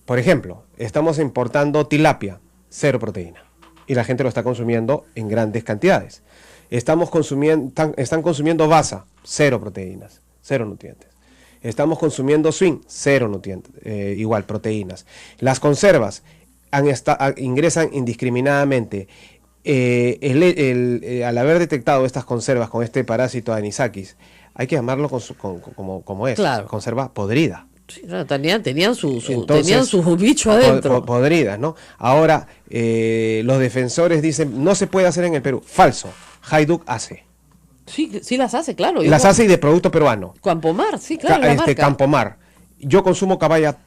Por ejemplo, estamos importando tilapia, cero proteína, y la gente lo está consumiendo en grandes cantidades. Están consumiendo basa, cero proteínas, cero nutrientes. Estamos consumiendo swing, cero nutrientes, igual proteínas. Las conservas ingresan indiscriminadamente. Al haber detectado estas conservas con este parásito anisakis, hay que llamarlo como es, Claro. conserva podrida. Sí, claro, tenían su Entonces, bicho adentro. Podridas, ¿no? Ahora, los defensores dicen, no se puede hacer en el Perú. Falso. Hajduk hace. Sí, sí las hace, claro. Las hace y de producto peruano. Campomar, sí, claro, la marca. Campomar. Yo consumo caballa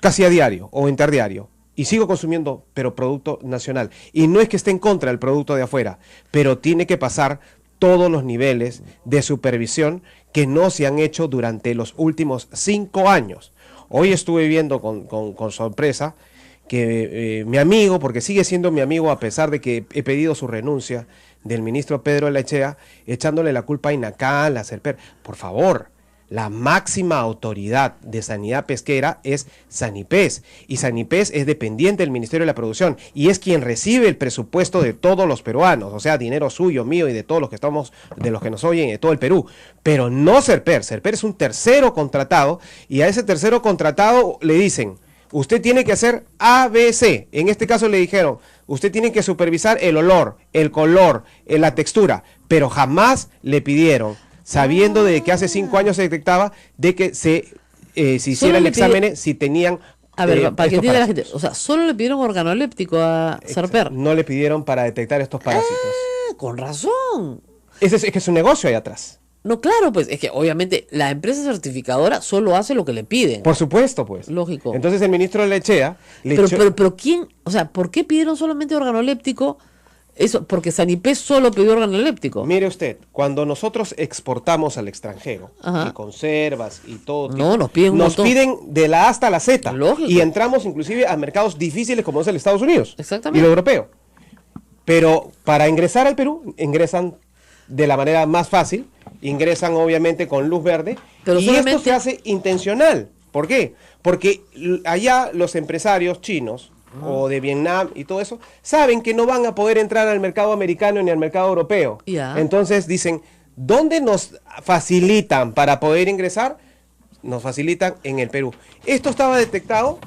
casi a diario o interdiario. Y sigo consumiendo, pero producto nacional. Y no es que esté en contra del producto de afuera, pero tiene que pasar todos los niveles de supervisión que no se han hecho durante los últimos 5 años. Hoy estuve viendo con sorpresa que mi amigo, porque sigue siendo mi amigo a pesar de que he pedido su renuncia, del ministro Pedro Lechea, echándole la culpa a INACAL, a SERPER. Por favor, la máxima autoridad de sanidad pesquera es Sanipes, y Sanipes es dependiente del Ministerio de la Producción y es quien recibe el presupuesto de todos los peruanos, o sea, dinero suyo, mío y de todos los que estamos, de los que nos oyen, de todo el Perú, pero no SERPER. SERPER es un tercero contratado y a ese tercero contratado le dicen, usted tiene que hacer ABC. En este caso le dijeron, usted tiene que supervisar el olor, el color, la textura, pero jamás le pidieron, sabiendo de que hace 5 años se detectaba de que se hiciera el examen si tenían. A ver, para que entienda la parásitos. gente, o sea, solo le pidieron organoléptico a SERPER. No le pidieron para detectar estos parásitos. Con razón. Es que es un negocio ahí atrás. No, claro, pues es que obviamente la empresa certificadora solo hace lo que le piden. Por supuesto, pues. Lógico. Entonces el ministro Lechea Pero ¿quién? O sea, ¿por qué pidieron solamente organoléptico? Eso, porque Sanipes solo pidió organoléptico. Mire usted, cuando nosotros exportamos al extranjero, Ajá. y conservas y todo, No, nos piden un montón. piden de la A hasta la Z. Lógico. Y entramos inclusive a mercados difíciles como es el Estados Unidos. Exactamente. Y el europeo. Pero para ingresar al Perú, ingresan de la manera más fácil, ingresan obviamente con luz verde, Pero y solamente- esto se hace intencional. ¿Por qué? Porque allá los empresarios chinos o de Vietnam y todo eso, saben que no van a poder entrar al mercado americano ni al mercado europeo. Ya. Entonces dicen, ¿dónde nos facilitan para poder ingresar? Nos facilitan en el Perú. Esto estaba detectado,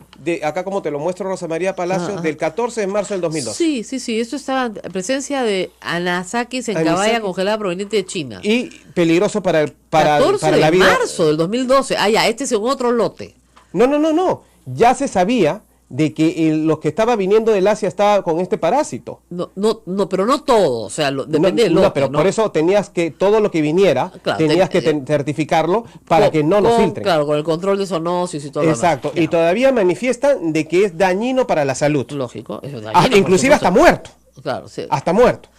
acá como te lo muestro Rosa María Palacios, Ajá. del 14 de marzo del 2002. Sí, esto estaba en presencia de anisakis en Anisakis. caballa congelada proveniente de China. Y peligroso para 14 la de vida. marzo del 2012. Ah, ya, este es un otro lote. No. Ya se sabía de que los que estaba viniendo del Asia estaba con este parásito. No, pero no todo. O sea, depende del lote. No, pero ¿no? por eso tenías que, todo lo que viniera, Claro, tenías que certificarlo para que no nos filtren. Claro, con el control de zoonosis y todo lo Exacto. demás. Y todavía manifiestan de que es dañino para la salud. Lógico. Eso es Ah, dañino, por inclusive hasta supuesto. muerto. Claro, sí. Hasta muerto.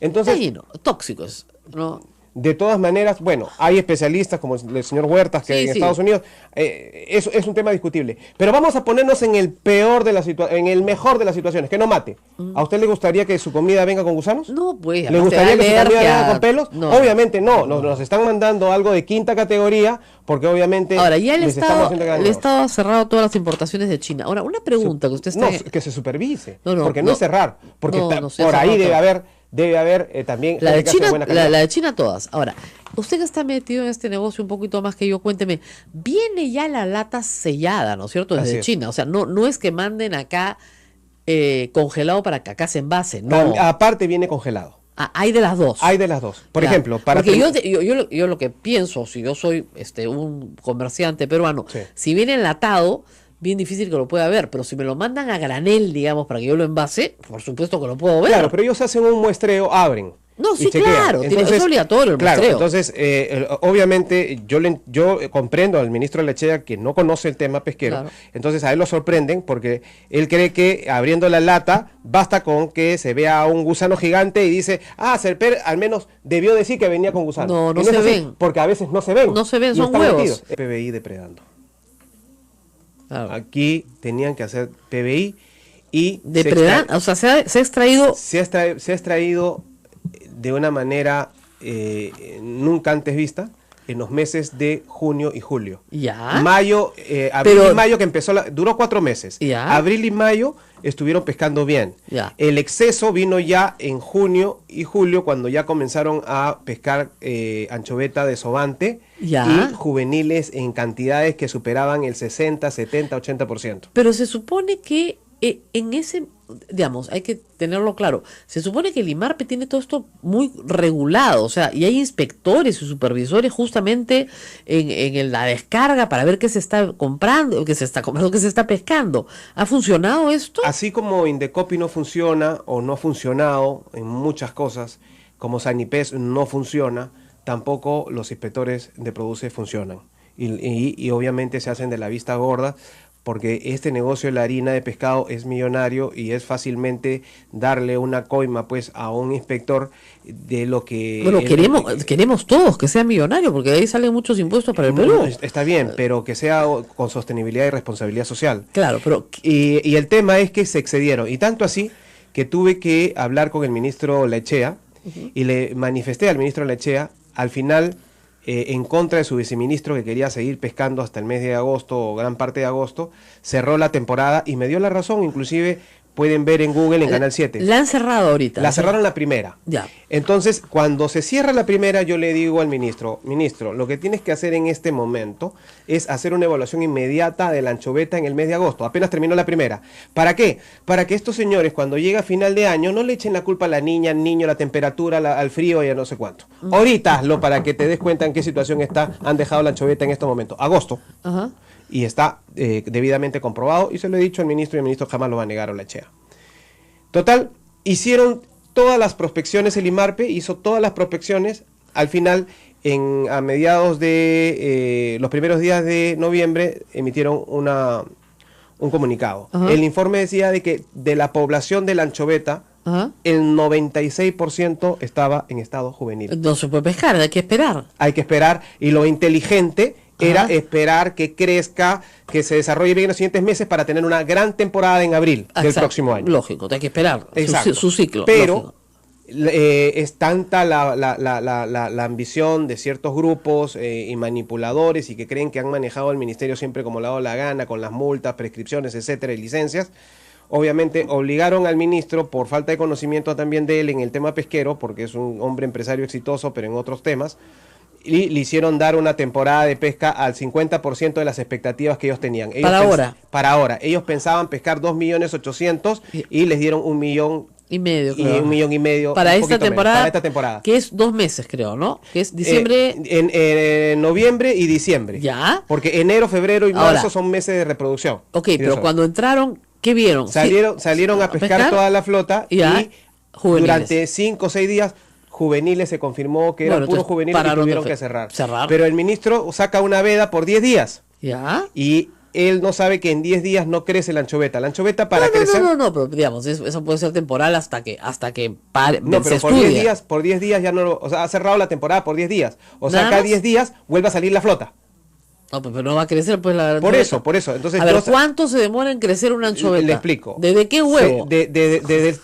Entonces, Dañino, tóxico es, ¿no? de todas maneras, bueno, hay especialistas como el señor Huertas que Sí, en sí. Estados Unidos, eso es un tema discutible. Pero vamos a ponernos en el peor de en el mejor de las situaciones, que no mate. ¿A usted le gustaría que su comida venga con gusanos? No, pues. ¿Le además te gustaría da que su comida alergia. venga con pelos? No. Obviamente no, nos están mandando algo de quinta categoría, porque obviamente Ahora, ya les estamos haciendo gran el negocio. Estado ha cerrado todas las importaciones de China. Ahora, una pregunta que usted está... No, que se supervise, No, porque no no. es cerrar, porque No, se ha por ahí cerrado debe haber también La de gente que hace China, buena calidad. la de China todas. Ahora, usted que está metido en este negocio un poquito más que yo, cuénteme, viene ya la lata sellada, ¿no es cierto? Desde Así es. China. O sea, no es que manden acá congelado para que acá se envase, no. Aparte viene congelado. Ah, hay de las dos. Hay de las dos. Por Ya. ejemplo, para Porque yo lo que pienso, si yo soy un comerciante peruano, Sí. si viene enlatado, bien difícil que lo pueda ver, pero si me lo mandan a granel, digamos, para que yo lo envase, por supuesto que lo puedo ver. Claro, pero ellos hacen un muestreo, abren No, y sí, chequean. claro, es obligatorio el claro, muestreo. entonces, obviamente, yo comprendo al ministro Lechea que no conoce el tema pesquero, Claro. entonces a él lo sorprenden porque él cree que abriendo la lata basta con que se vea un gusano gigante y dice, Serper al menos debió decir que venía con gusano. No, no Y se es así, ven. porque a veces no se ven. No se ven, y son están huevos. metidos. PBI depredando. Claro. Aquí tenían que hacer PBI y O sea, se ha extraído. se ha extraído de una manera nunca antes vista en los meses de junio y julio. Ya. Mayo, abril Pero- y mayo que empezó, duró 4 meses. Ya. Abril y mayo estuvieron pescando bien. Ya. El exceso vino ya en junio y julio cuando ya comenzaron a pescar anchoveta desovante Ya. y juveniles en cantidades que superaban el 60, 70, 80%. Pero se supone que en ese, digamos, hay que tenerlo claro, se supone que el IMARPE tiene todo esto muy regulado, o sea, y hay inspectores y supervisores justamente en la descarga para ver qué se está comprando, qué se está pescando. ¿Ha funcionado esto? Así como Indecopi no funciona o no ha funcionado en muchas cosas, como Sanipes no funciona, tampoco los inspectores de Produce funcionan. Y obviamente se hacen de la vista gorda porque este negocio de la harina de pescado es millonario y es fácilmente darle una coima pues a un inspector de lo que... Bueno, queremos todos que sea millonario, porque de ahí salen muchos impuestos para el Perú. Está bien, pero que sea con sostenibilidad y responsabilidad social. Claro, pero Y el tema es que se excedieron, y tanto así que tuve que hablar con el ministro Lechea y le manifesté al ministro Lechea, al final, en contra de su viceministro que quería seguir pescando hasta el mes de agosto o gran parte de agosto, cerró la temporada y me dio la razón, inclusive pueden ver en Google en Canal 7. la han cerrado ahorita. La cerraron la primera. Ya. Entonces, cuando se cierra la primera, yo le digo al ministro, lo que tienes que hacer en este momento es hacer una evaluación inmediata de la anchoveta en el mes de agosto, apenas terminó la primera. ¿Para qué? Para que estos señores, cuando llega a final de año, no le echen la culpa a la niña, al niño, la temperatura, al frío y a no sé cuánto. Ahorita hazlo para que te des cuenta en qué situación han dejado la anchoveta en este momento. Agosto. Ajá. Y está debidamente comprobado, y se lo he dicho al ministro, y el ministro jamás lo va a negar o la Lechea. Total, hicieron todas las prospecciones, el IMARPE hizo todas las prospecciones, al final, a mediados de los primeros días de noviembre, emitieron un comunicado. Ajá. El informe decía de que de la población de la anchoveta, Ajá. el 96% estaba en estado juvenil. No se puede pescar, hay que esperar. Hay que esperar, y lo inteligente era Ajá. esperar que crezca, que se desarrolle bien en los siguientes meses para tener una gran temporada en abril del Exacto. próximo año. Lógico, hay que esperar Exacto. su ciclo. Pero lógico. es tanta la ambición de ciertos grupos y manipuladores y que creen que han manejado al ministerio siempre como le ha dado la gana, con las multas, prescripciones, etcétera, y licencias. Obviamente obligaron al ministro, por falta de conocimiento también de él en el tema pesquero, porque es un hombre empresario exitoso, pero en otros temas, y le hicieron dar una temporada de pesca al 50% de las expectativas que ellos tenían. Para ahora. Ellos pensaban pescar 2.800.000 y les dieron 1 millón y medio, y creo. 1 millón y medio para un esta poquito menos, temporada, para esta temporada, que es 2 meses, creo, ¿no? Que es diciembre. en noviembre y diciembre. Ya. Porque enero, febrero y Ahora, marzo son meses de reproducción. Ok, Y pero eso. cuando entraron, ¿qué vieron? Salieron a pescar toda la flota Ya. y Juveniles. durante 5 o 6 días juveniles se confirmó que eran Bueno, puros entonces, juveniles y pararon tuvieron de que cerrar. cerrar. Pero el ministro saca una veda por 10 días Ya. y él no sabe que en 10 días no crece la anchoveta. La anchoveta para crecer... No, pero digamos, eso puede ser temporal hasta que pare, No, se pero estudia. por 10 días ya no, o sea, ha cerrado la temporada por 10 días. O sea, ¿Nada cada más? 10 días vuelve a salir la flota. No, pero no va a crecer pues la Por anchoveta. eso. Entonces, a ver, yo- ¿cuánto se demora en crecer una anchoveta? Le explico. ¿Desde qué huevo? Desde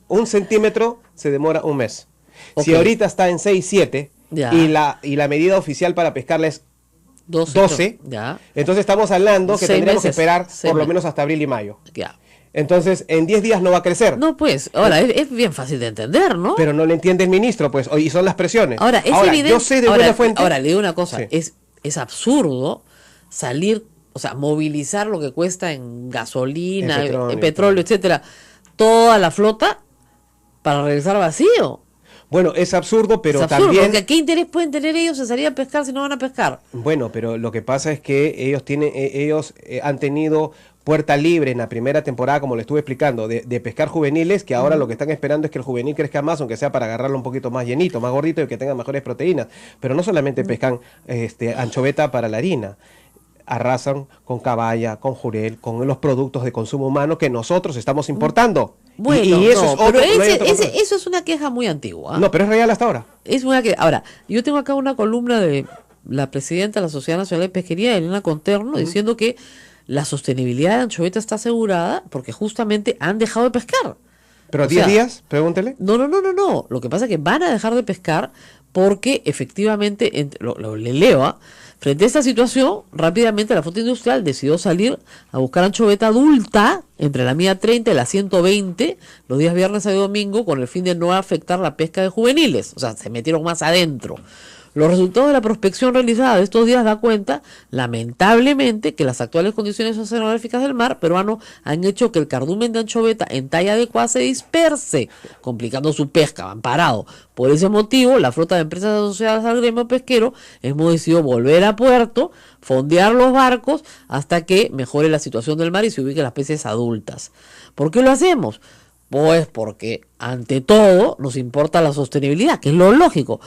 1 centímetro se demora 1 mes. Ok. Si ahorita está en 6, 7 Ya. y la medida oficial para pescarla es 12, Ya. entonces estamos hablando que 6 tendríamos que meses. esperar 6 por lo meses. menos hasta abril y mayo. Ya. Entonces, en 10 días no va a crecer. No, pues, ahora es bien fácil de entender, ¿no? Pero no le entiende el ministro, pues, y son las presiones. Ahora, es evidente. Yo sé de buena fuente. Ahora, le digo una cosa, Sí. es absurdo salir, o sea, movilizar lo que cuesta en gasolina, En en petróleo, petróleo, etcétera, toda la flota para regresar vacío. Bueno, es absurdo, pero es absurdo, también... porque ¿qué interés pueden tener ellos en salir a pescar si no van a pescar? Bueno, pero lo que pasa es que ellos han tenido puerta libre en la primera temporada, como le estuve explicando, de pescar juveniles, que ahora lo que están esperando es que el juvenil crezca más, aunque sea para agarrarlo un poquito más llenito, más gordito y que tenga mejores proteínas. Pero no solamente pescan anchoveta para la harina, arrasan con caballa, con jurel, con los productos de consumo humano que nosotros estamos importando. Bueno, y eso no, es otro, pero no hay otro control. eso es una queja muy antigua. No, pero es real hasta ahora. Es una que ahora, yo tengo acá una columna de la presidenta de la Sociedad Nacional de Pesquería, Elena Conterno, diciendo que la sostenibilidad de anchoveta está asegurada porque justamente han dejado de pescar. Pero O 10 sea, días, pregúntele. No. Lo que pasa es que van a dejar de pescar porque efectivamente, le leo, frente a esta situación, rápidamente la flota industrial decidió salir a buscar anchoveta adulta entre la mía 30 y la 120 los días viernes y domingo con el fin de no afectar la pesca de juveniles. O sea, se metieron más adentro. Los resultados de la prospección realizada de estos días da cuenta, lamentablemente, que las actuales condiciones oceanográficas del mar peruano han hecho que el cardumen de anchoveta en talla adecuada se disperse, complicando su pesca, van parado. Por ese motivo, la flota de empresas asociadas al gremio pesquero hemos decidido volver a puerto, fondear los barcos hasta que mejore la situación del mar y se ubiquen las especies adultas. ¿Por qué lo hacemos? Pues porque ante todo nos importa la sostenibilidad, que es lo lógico,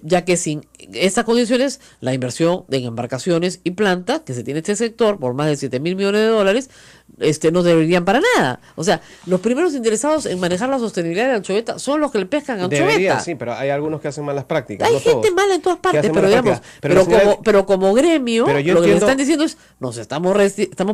ya que sin estas condiciones la inversión en embarcaciones y plantas que se tiene este sector por más de 7.000 millones de dólares no servirían para nada. O sea, los primeros interesados en manejar la sostenibilidad de la anchoveta son los que le pescan anchoveta. Debería, sí, pero hay algunos que hacen malas prácticas. Hay no gente todos, mala en todas que partes, hacen pero malas digamos, prácticas. pero como gremio, Pero yo lo que le entiendo- están diciendo es, nos estamos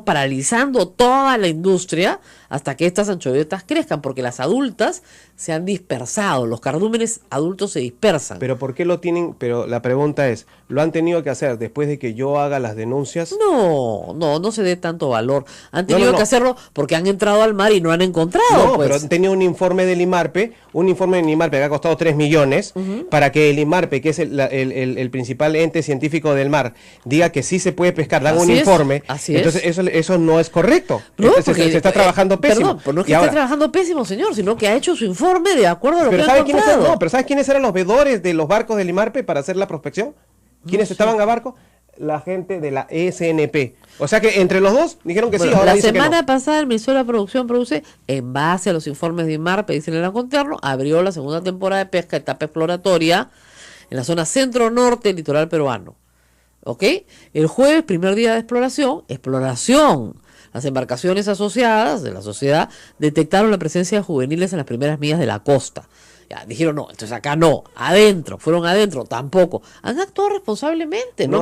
paralizando toda la industria hasta que estas anchovetas crezcan, porque las adultas se han dispersado, los cardúmenes adultos se dispersan. Pero ¿por qué lo tienen? Pero la pregunta es, ¿lo han tenido que hacer después de que yo haga las denuncias? No se dé tanto valor. Han tenido no. que hacerlo porque han entrado al mar y no han encontrado. No, pues. pero han tenido un informe del IMARPE que ha costado 3 millones, para que el IMARPE, que es el principal ente científico del mar, diga que sí se puede pescar, dan un Así es, informe. así Entonces es. eso no es correcto. No, se porque, está trabajando pésimo. Perdón, pues no es que Y esté ahora, trabajando pésimo, señor, sino que ha hecho su informe de acuerdo a lo pero que ha ¿sabe quiénes eran? encontrado. No, pero ¿sabes quiénes eran los vedores de los barcos del IMARPE para hacer la prospección? ¿Quiénes estaban a barco? La gente de la ESNP. O sea que entre los dos dijeron que Bueno, sí, ahora la dicen que no. semana pasada el Ministerio de la Producción produce, en base a los informes de IMARPE, dice Elena Conterno, abrió la segunda temporada de pesca, etapa exploratoria, en la zona centro-norte del litoral peruano. ¿Ok? El jueves, primer día de exploración. Las embarcaciones asociadas de la sociedad detectaron la presencia de juveniles en las primeras millas de la costa. Ya, dijeron no, entonces acá no, adentro, fueron adentro, tampoco. Han actuado responsablemente, ¿no?